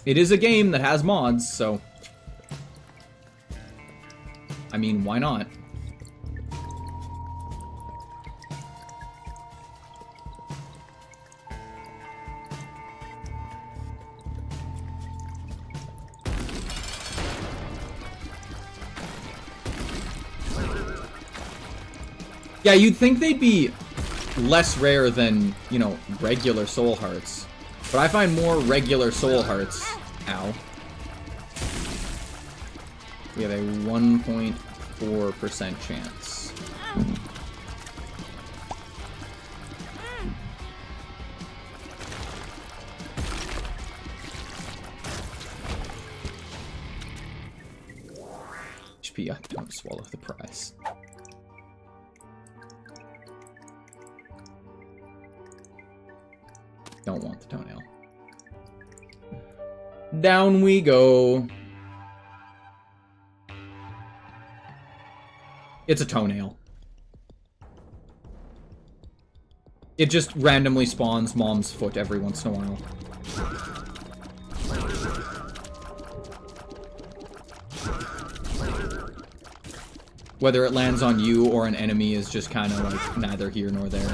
It is a game that has mods, so... I mean, why not? Yeah, you'd think they'd be less rare than, you know, regular soul hearts. But I find more regular soul hearts. Ow. We have a 1.4% chance. HP up, don't swallow the prize. Don't want the toenail. Down we go. It's a toenail. It just randomly spawns mom's foot every once in a while. Whether it lands on you or an enemy is just kind of like neither here nor there.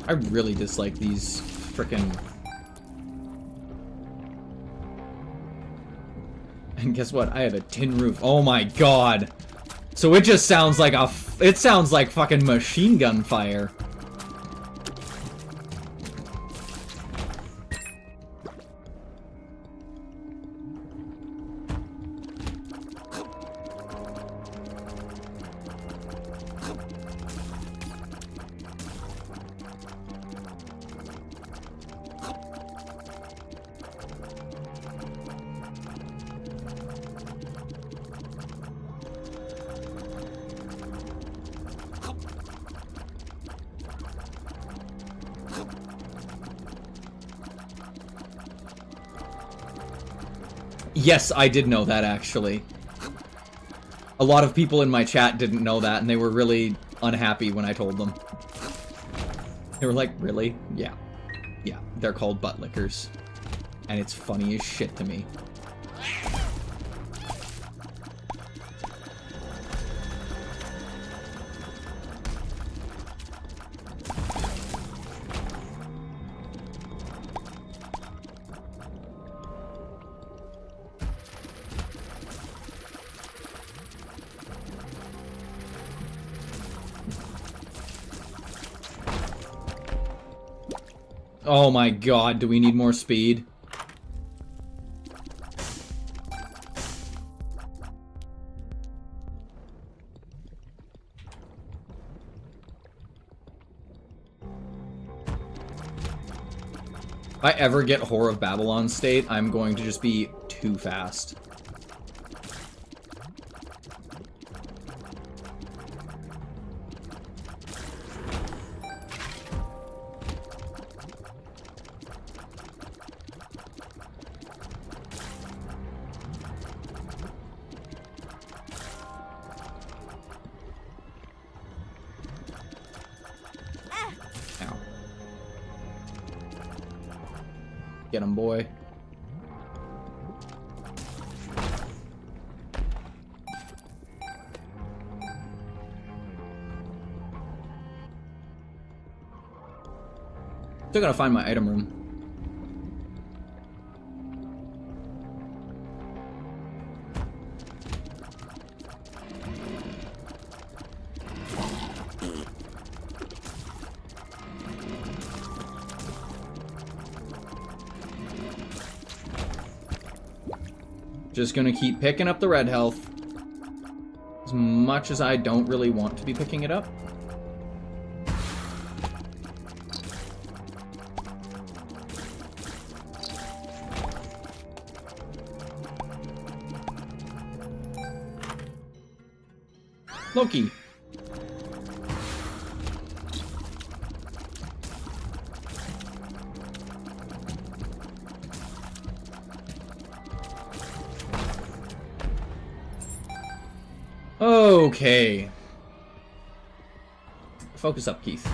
I really dislike these frickin'... And guess what? I have a tin roof. Oh my god! So it just sounds like it sounds like fucking machine gun fire. Yes, I did know that, actually. A lot of people in my chat didn't know that, and they were really unhappy when I told them. They were like, really? Yeah. Yeah, they're called butt lickers. And it's funny as shit to me. Oh my god, do we need more speed? If I ever get Whore of Babylon state, I'm going to just be too fast. Get him, boy. Still gotta find my item room. Just gonna keep picking up the red health. As much as I don't really want to be picking it up. Loki. Okay. Focus up, Keith.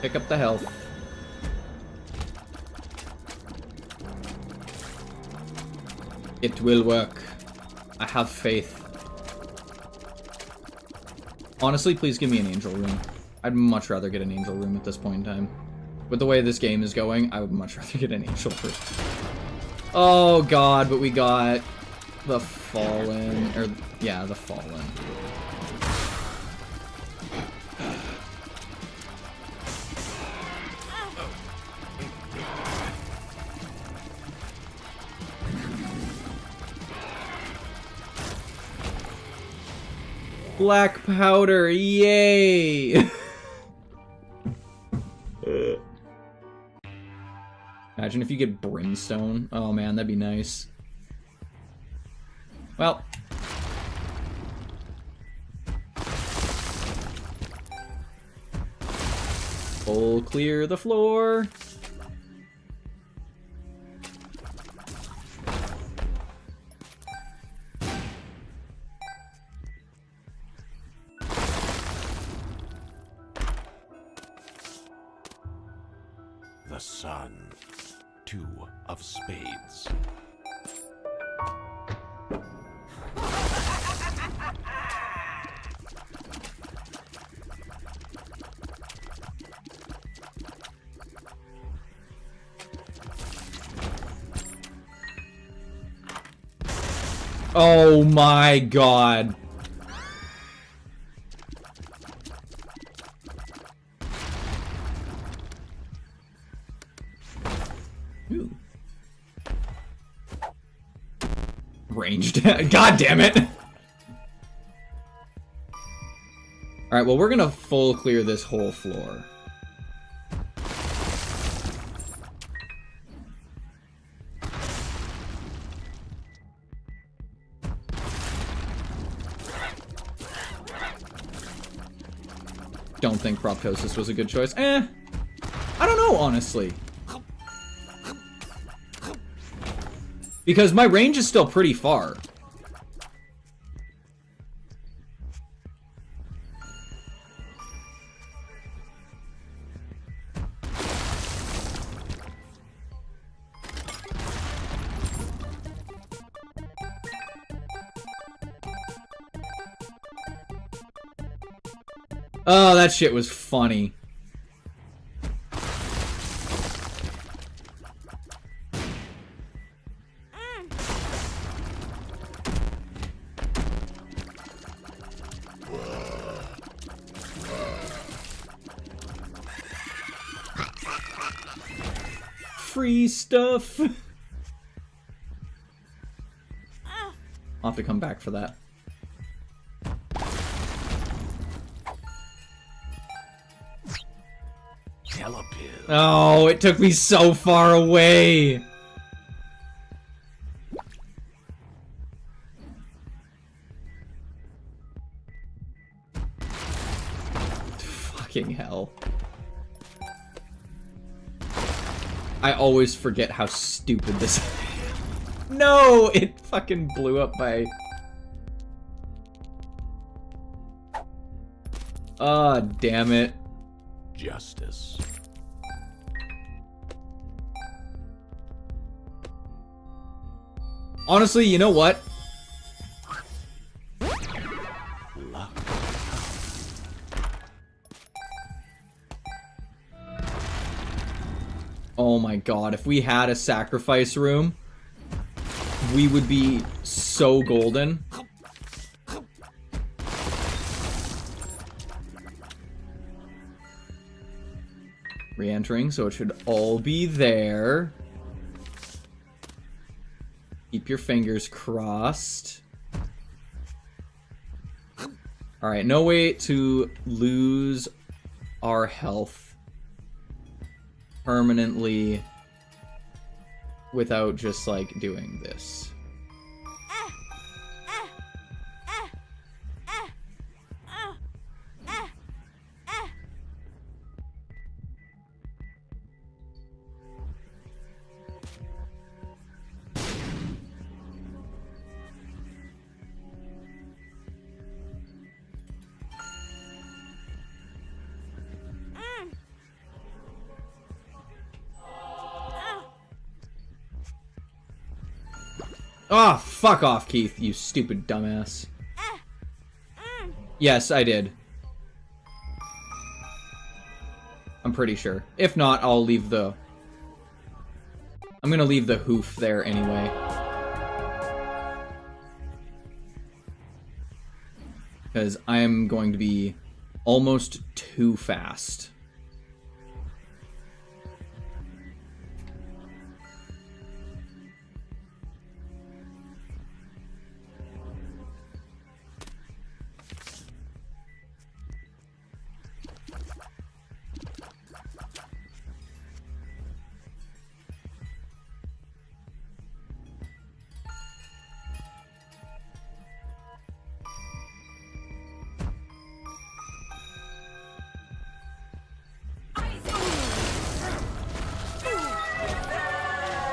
Pick up the health. It will work. I have faith. Honestly, please give me an angel room. I'd much rather get an angel room at this point in time. With the way this game is going, I would much rather get an angel room. Oh god, but we got the fallen, or yeah, the fallen. Black powder, yay! Imagine if you get brimstone. Oh man, that'd be nice. Well. Full clear the floor. The sun. 2 of spades. Oh my god. Ooh. Ranged. God damn it. Alright, well, we're gonna full clear this whole floor. Don't think Proptosis was a good choice. I don't know, honestly. Because my range is still pretty far. Oh, that shit was funny. Free stuff. I'll have to come back for that. Oh, it took me so far away. Fucking hell. I always forget how stupid this is. No, it fucking blew up my... Ah, damn it. Justice. Honestly, you know what? Luck. Oh my god, if we had a sacrifice room, we would be so golden. Re-entering, so it should all be there. Keep your fingers crossed. Alright, no way to lose our health permanently without just, like, doing this. Oh, fuck off, Keith, you stupid dumbass. Yes, I did. I'm pretty sure. If not, I'll leave the... I'm gonna leave the hoof there anyway. Because I am going to be almost too fast.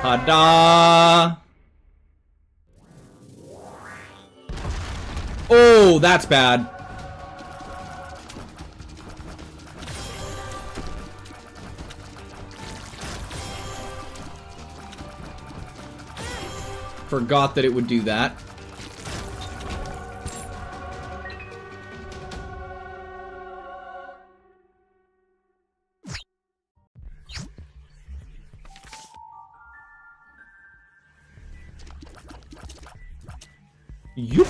Ta-da! Oh, that's bad. Forgot that it would do that. Yup.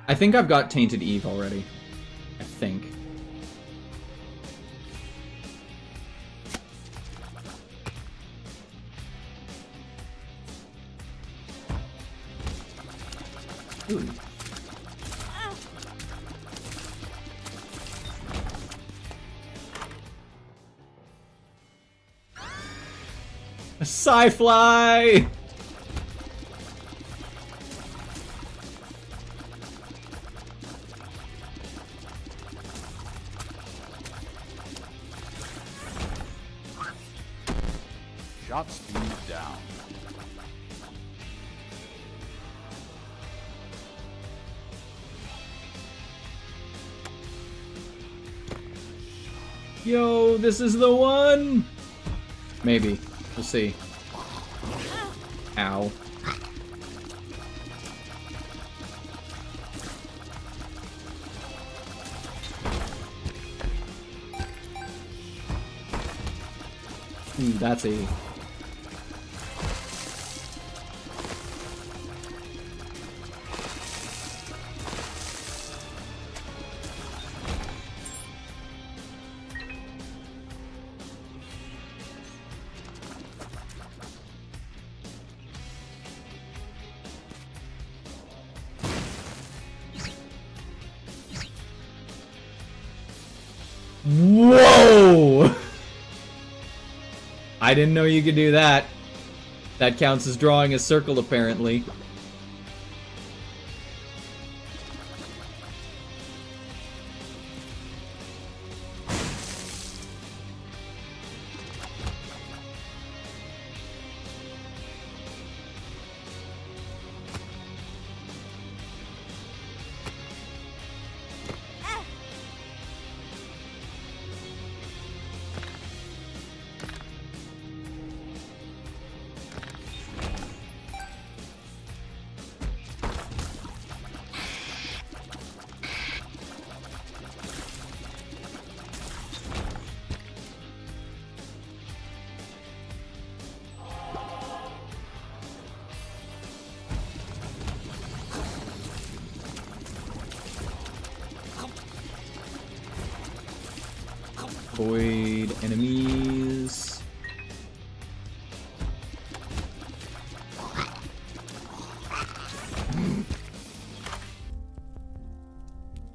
I think I've got Tainted Eve already. I think. Ooh. A Sci-Fly! Shot speed down. Yo, this is the one! Maybe. We'll see. Ow. That's a... Whoa! I didn't know you could do that. That counts as drawing a circle, apparently. Avoid enemies.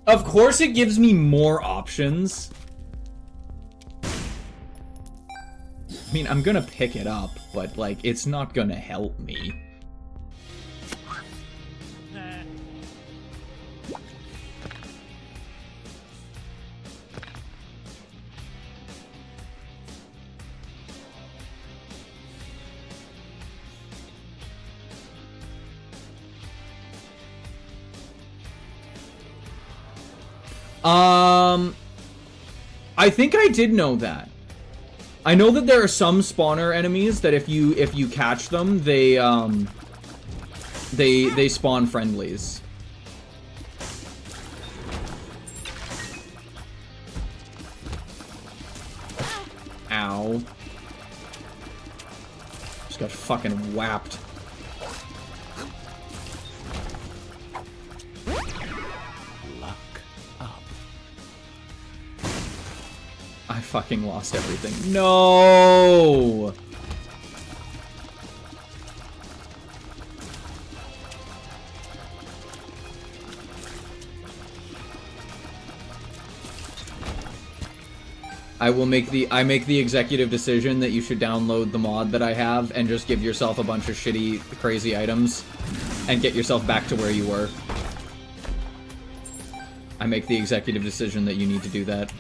Of course it gives me more options. I mean, I'm gonna pick it up, but, like, it's not gonna help me. I think I did know that. I know that there are some spawner enemies that if you catch them, they spawn friendlies. Ow. Just got fucking whapped. I fucking lost everything. No! I make the executive decision that you should download the mod that I have and just give yourself a bunch of shitty, crazy items and get yourself back to where you were. I make the executive decision that you need to do that.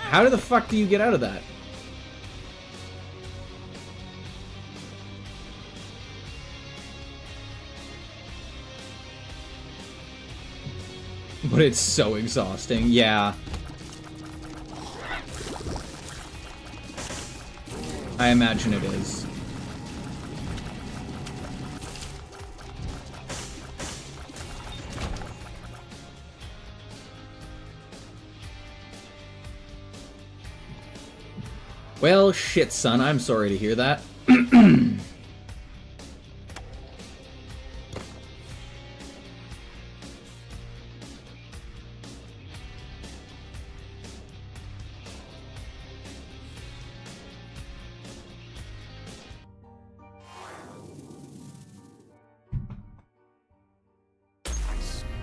How the fuck do you get out of that? But it's so exhausting. Yeah. I imagine it is. Well, shit, son. I'm sorry to hear that.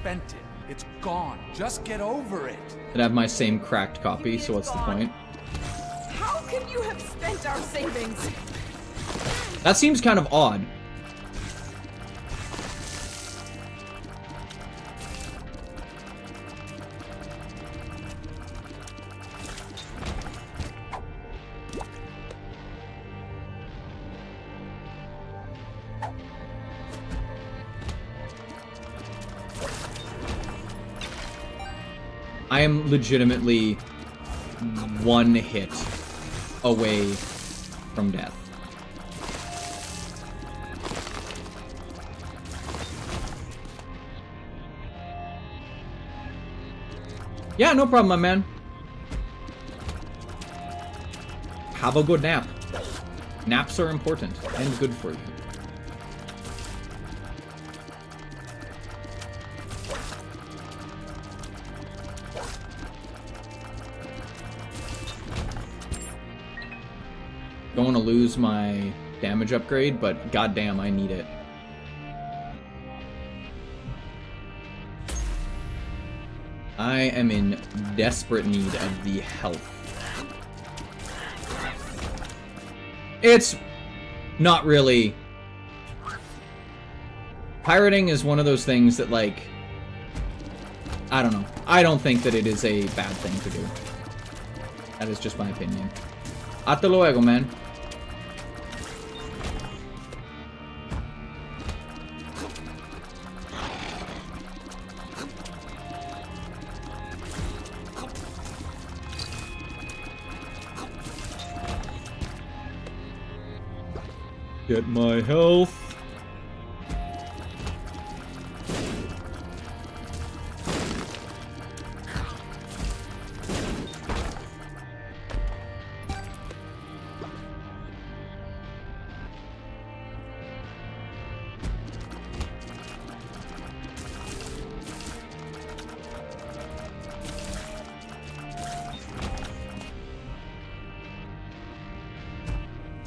Spent it. It's gone. Just get over it. I'd have my same cracked copy, so what's the point? How can you have spent our savings? That seems kind of odd. I am legitimately one hit away from death. Yeah, no problem, my man. Have a good nap. Naps are important and good for you. Don't want to lose my damage upgrade, but goddamn, I need it. I am in desperate need of the health. It's not really... Pirating is one of those things that, like... I don't know. I don't think that it is a bad thing to do. That is just my opinion. Hasta luego, man. Get my health.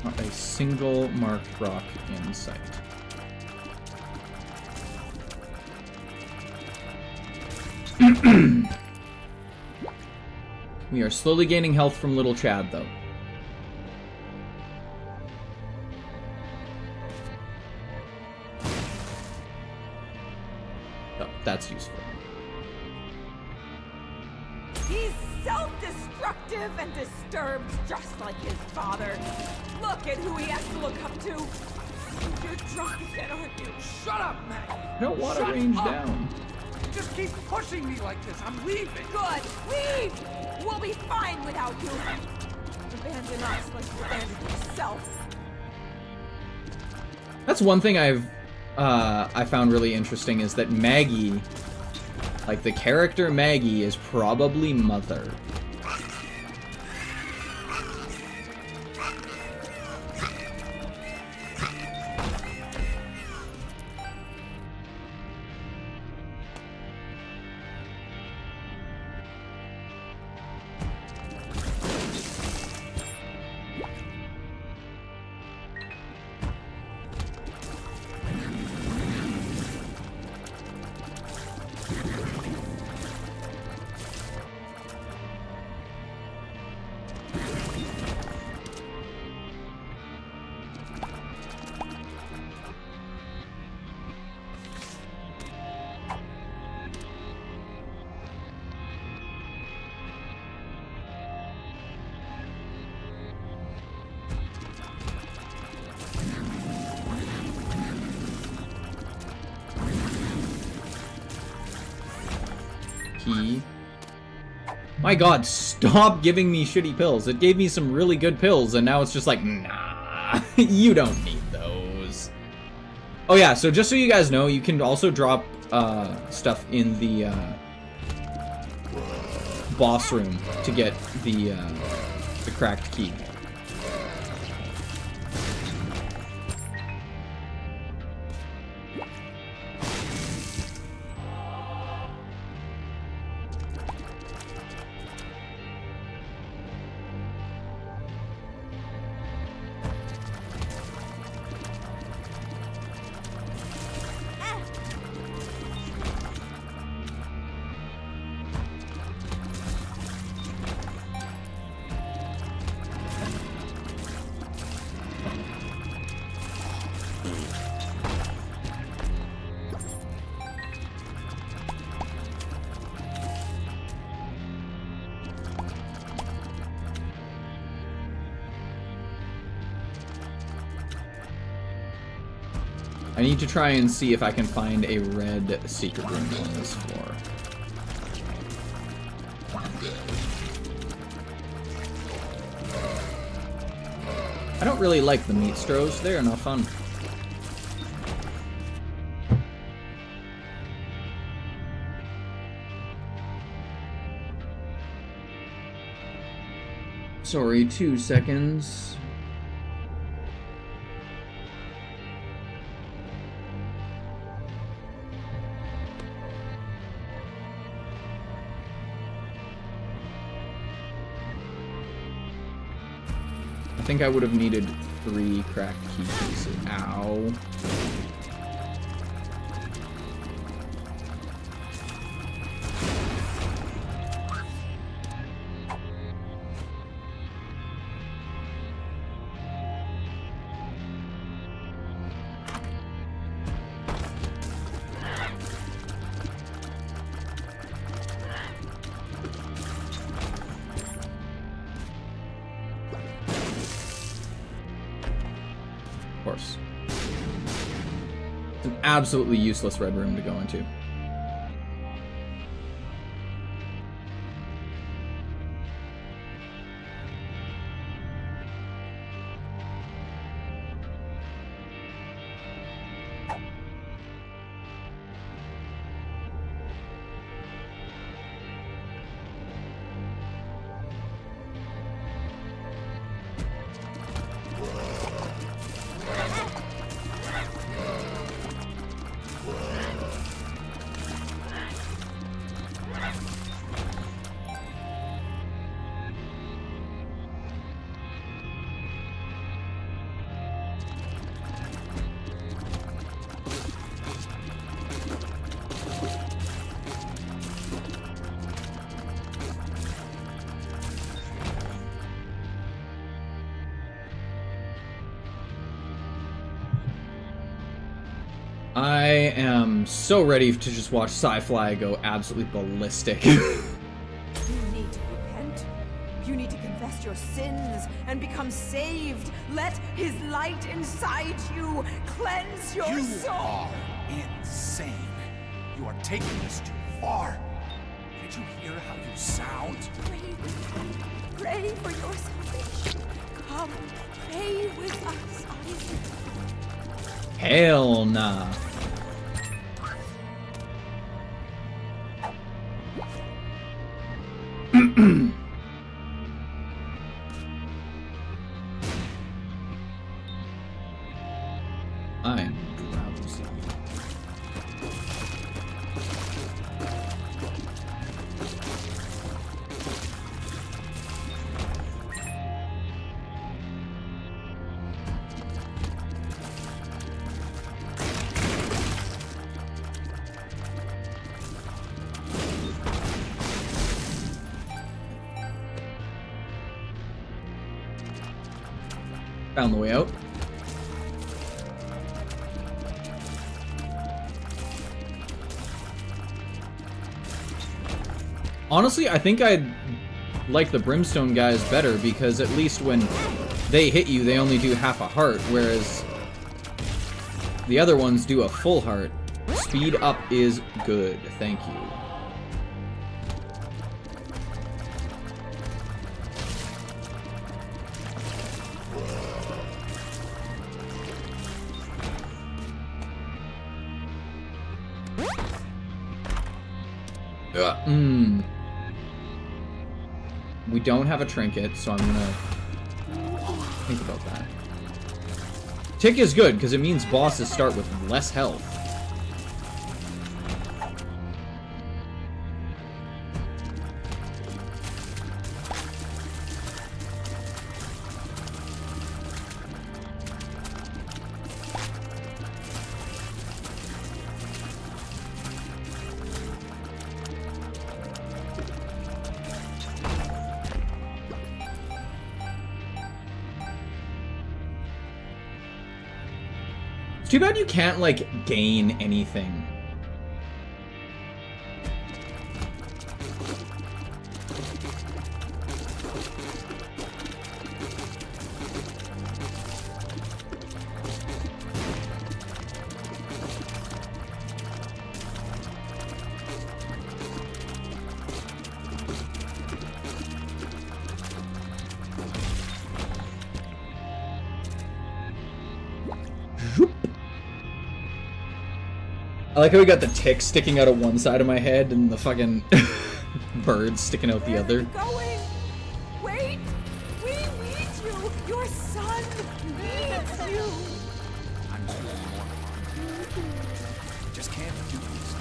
Not a single marked rock in sight. We are slowly gaining health from Little Chad, though. Oh, that's useful. He's self-destructive and disturbed, just like his father. Look at who he has to look up to. You're drunk again, aren't you? Shut up, Maggie. I don't want to Shut range up. down. You just keep pushing me like this. I'm leaving. Good. Leave. We'll be fine without you. Abandon us like you abandoned yourself. That's one thing I found really interesting is that Maggie, like the character Maggie, is probably Mother. My god, stop giving me shitty pills. It gave me some really good pills, and now it's just like, nah, you don't need those. Oh yeah, so just so you guys know, you can also drop stuff in the boss room to get the cracked key. I need to try and see if I can find a red secret room on this floor. I don't really like the meat stros. They are not fun. Sorry, 2 seconds. I think I would have needed 3 cracked key pieces. Ow. Course. It's an absolutely useless red room to go into. I am so ready to just watch Sci-Fly go absolutely ballistic. You need to repent. You need to confess your sins and become saved. Let his light inside you cleanse your You soul. are insane. You are taking this too far. Did you hear how you sound? Pray with me. Pray for your salvation. Come, pray with us, Isaac. Hell nah. I'm drowsy. Found the way out. Honestly, I think I'd like the Brimstone guys better because at least when they hit you, they only do half a heart, whereas the other ones do a full heart. Speed up is good. Thank you. We don't have a trinket, so I'm gonna think about that. Tick is good, because it means bosses start with less health. It's too bad you can't, like, gain anything. I like how we got the tick sticking out of one side of my head and the fucking bird sticking out the other. Where are you going? Wait! We need you! Your son needs you! I'm too mortified. Just can't do this.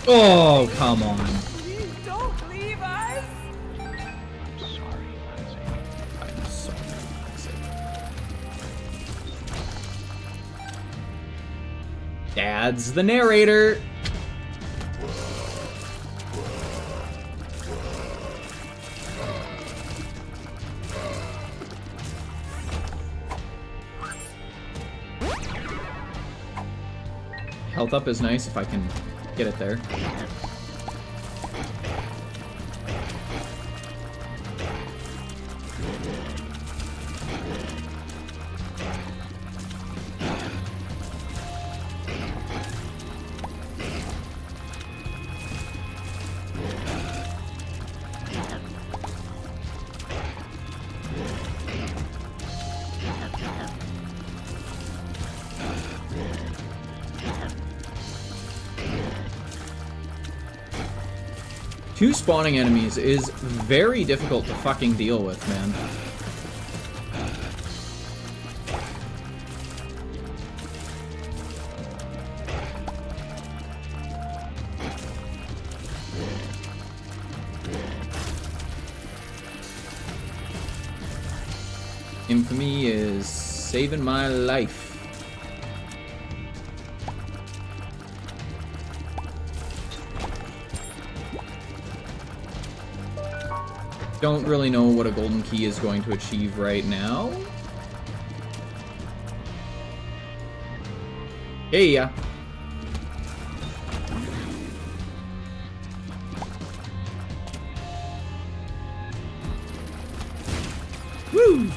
Oh, come on. Please don't leave us! Sorry, Lindsay. I'm sorry. Dad's the narrator. Health up is nice if I can get it there. Two spawning enemies is very difficult to fucking deal with, man. Infamy is saving my life. Don't really know what a golden key is going to achieve right now. Hey, yeah. Woo!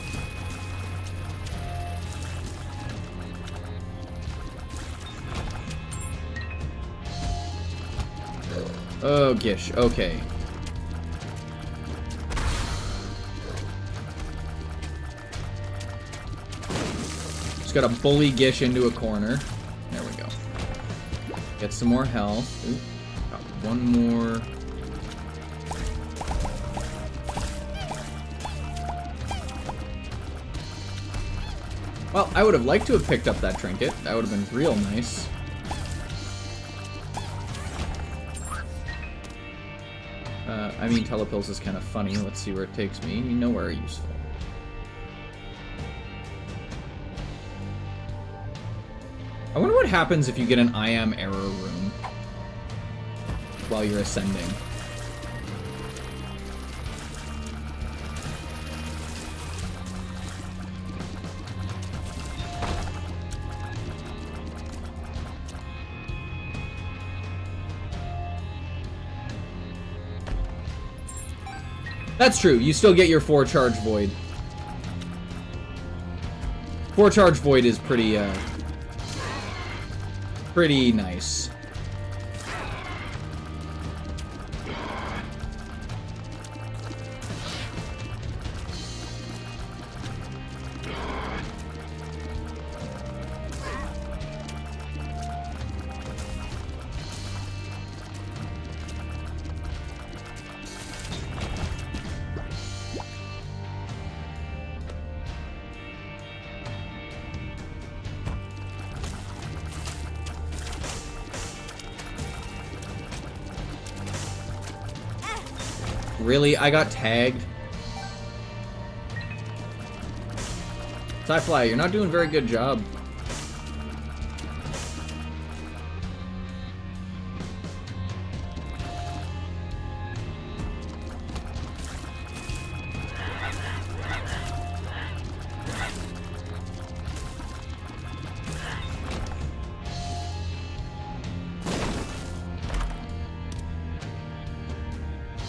Oh, Gish. Okay. Just gotta bully Gish into a corner. There we go. Get some more health. Ooh, got one more. Well, I would have liked to have picked up that trinket. That would have been real nice. I mean, telepills is kind of funny. Let's see where it takes me. Nowhere useful. I wonder what happens if you get an I am error room while you're ascending. That's true. You still get your 4 charge void. 4 charge void is pretty nice. Really? I got tagged? Sci-Fly, you're not doing a very good job.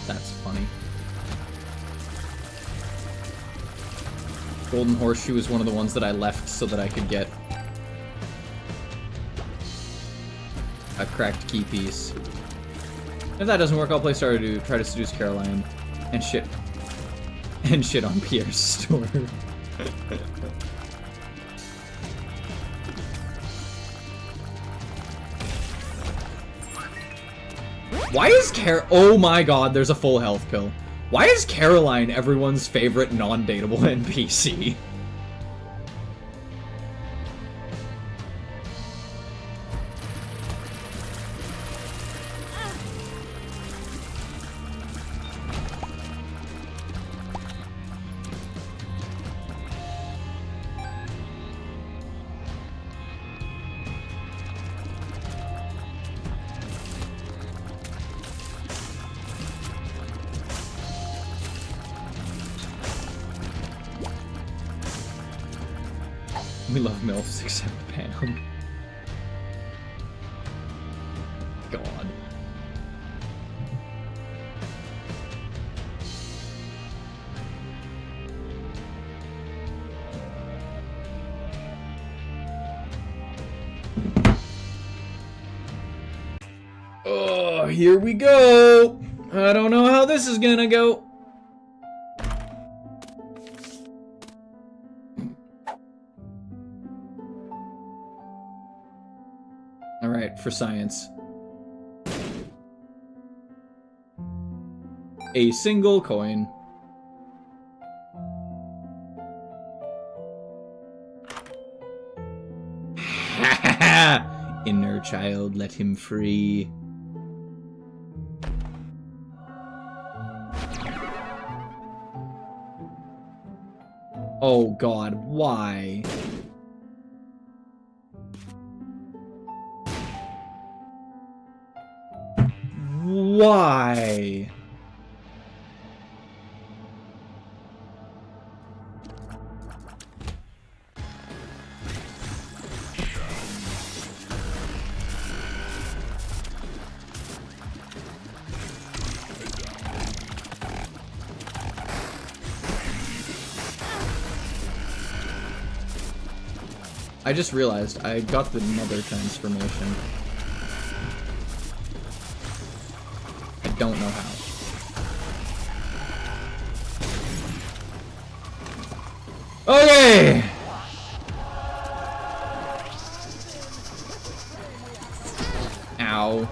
That's funny. Golden Horseshoe is one of the ones that I left so that I could get a cracked key piece. If that doesn't work, I'll play Stardew, try to seduce Caroline, and shit on Pierre's store. Why is oh my god, there's a full health pill. Why is Caroline everyone's favorite non-dateable NPC? We love MILFs except Pam. God. Oh, here we go. I don't know how this is gonna go. Alright, for science. A single coin. Ha ha ha! Inner child, let him free. Oh god, why? Why? I just realized I got the nether transformation. I don't know how. Okay! Ow.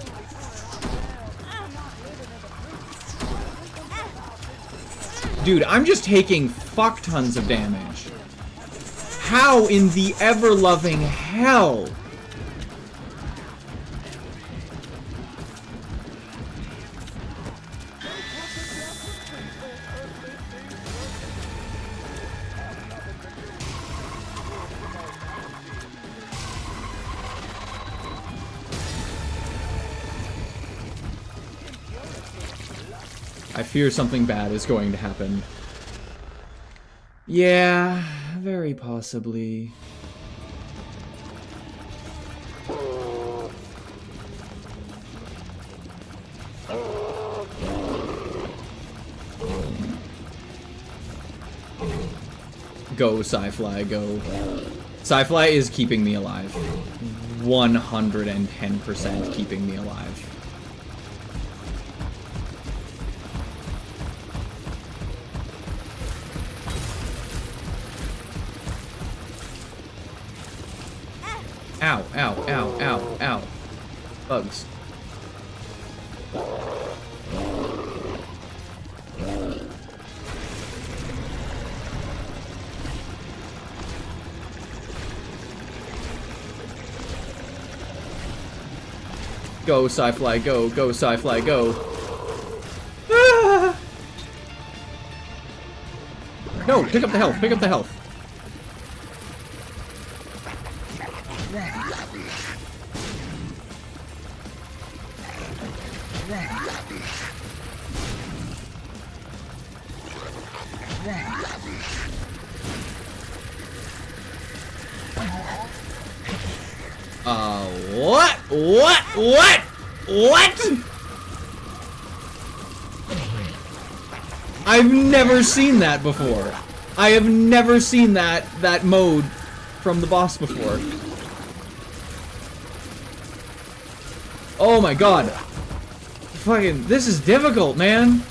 Dude, I'm just taking fuck tons of damage. How in the ever-loving hell? I fear something bad is going to happen. Yeah, very possibly. Go, Sci-Fly, go. Sci-Fly is keeping me alive. 110% keeping me alive. Ow, ow, ow, ow, ow. Bugs. Go, Sci-Fly, go. Go, Sci-Fly, go. Ah! No, pick up the health, pick up the health. What? What? I've never seen that before. I have never seen that mode from the boss before. Oh my god. Fucking, this is difficult, man.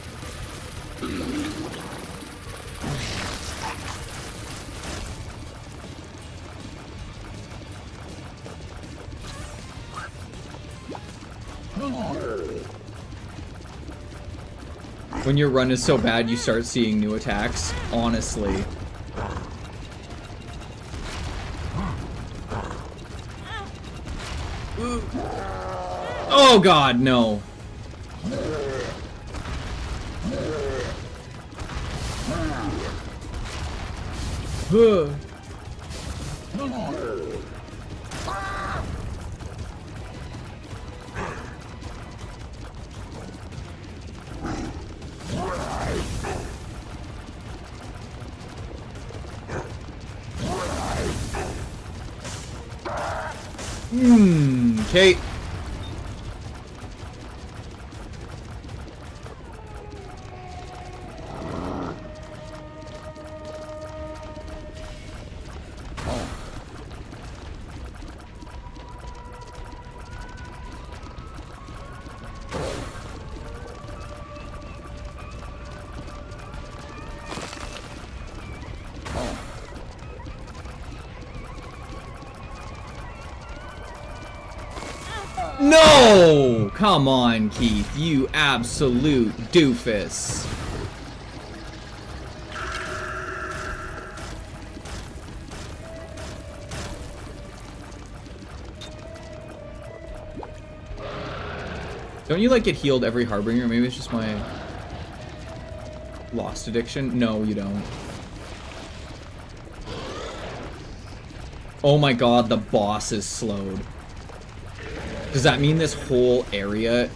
When your run is so bad, you start seeing new attacks. Honestly. Oh god, no. Okay. No! Come on, Keith, you absolute doofus. Don't you, like, get healed every Harbinger? Maybe it's just my lost addiction? No, you don't. Oh my god, the boss is slowed. Does that mean this whole area...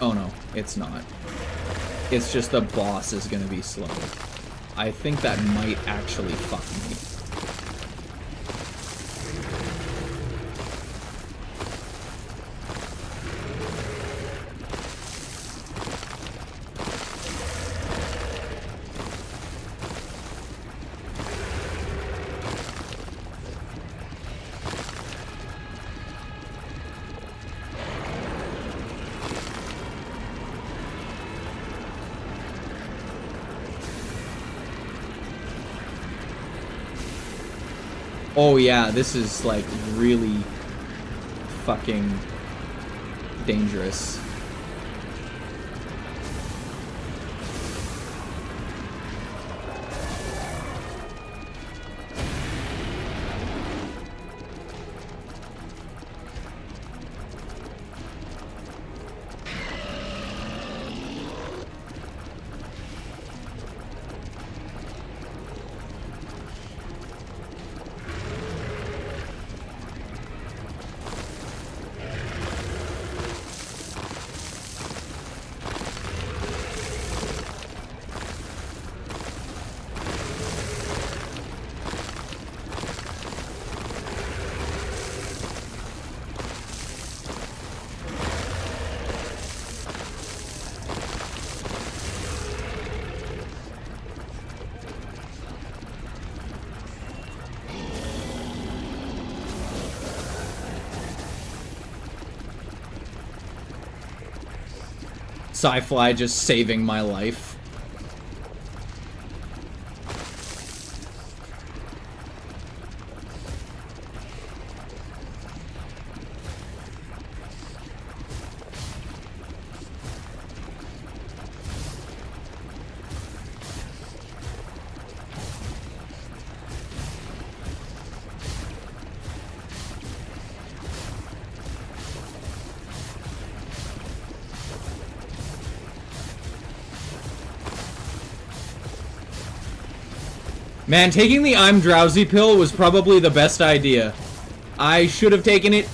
Oh no, it's not. It's just the boss is gonna be slow. I think that might actually fuck me. Oh yeah, this is like really fucking dangerous. Sci-Fly just saving my life. Man, taking the I'm drowsy pill was probably the best idea. I should have taken it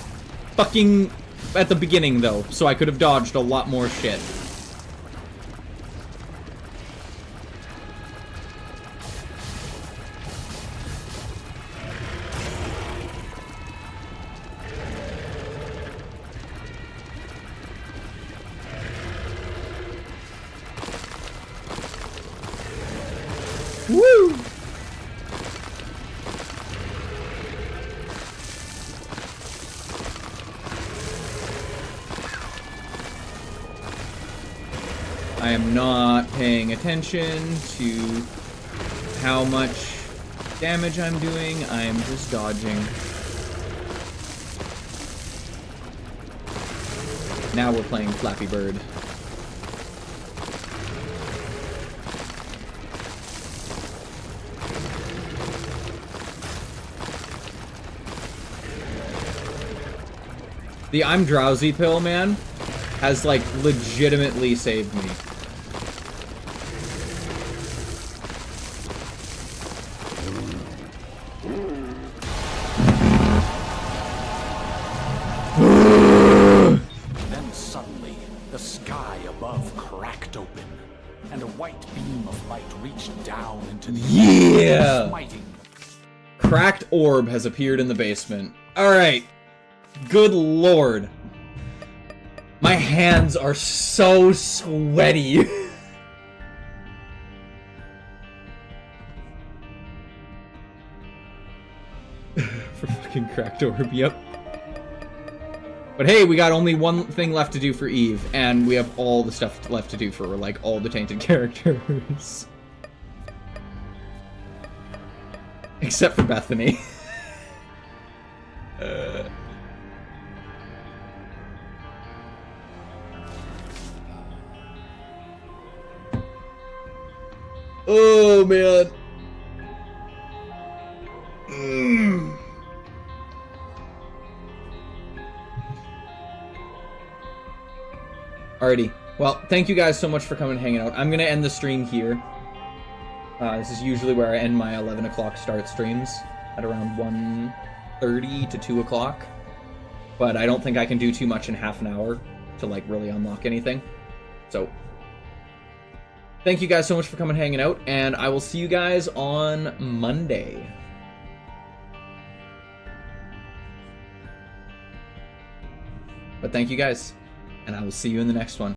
fucking at the beginning, though, so I could have dodged a lot more shit. Woo! I am not paying attention to how much damage I'm doing. I am just dodging. Now we're playing Flappy Bird. The I'm drowsy pill, man, has, like, legitimately saved me. Then suddenly, the sky above cracked open, and a white beam of light reached down into the Yeah! smiting. Cracked orb has appeared in the basement. Alright. Good lord. My hands are so sweaty. For fucking cracked orb, yep. But hey, we got only one thing left to do for Eve, and we have all the stuff left to do for, like, all the tainted characters. Except for Bethany. Oh, man. Alrighty. Well, thank you guys so much for coming and hanging out. I'm going to end the stream here. This is usually where I end my 11 o'clock start streams, at around 1:30 to 2 o'clock. But I don't think I can do too much in half an hour to, like, really unlock anything. So, thank you guys so much for coming and hanging out, and I will see you guys on Monday. But thank you guys, and I will see you in the next one.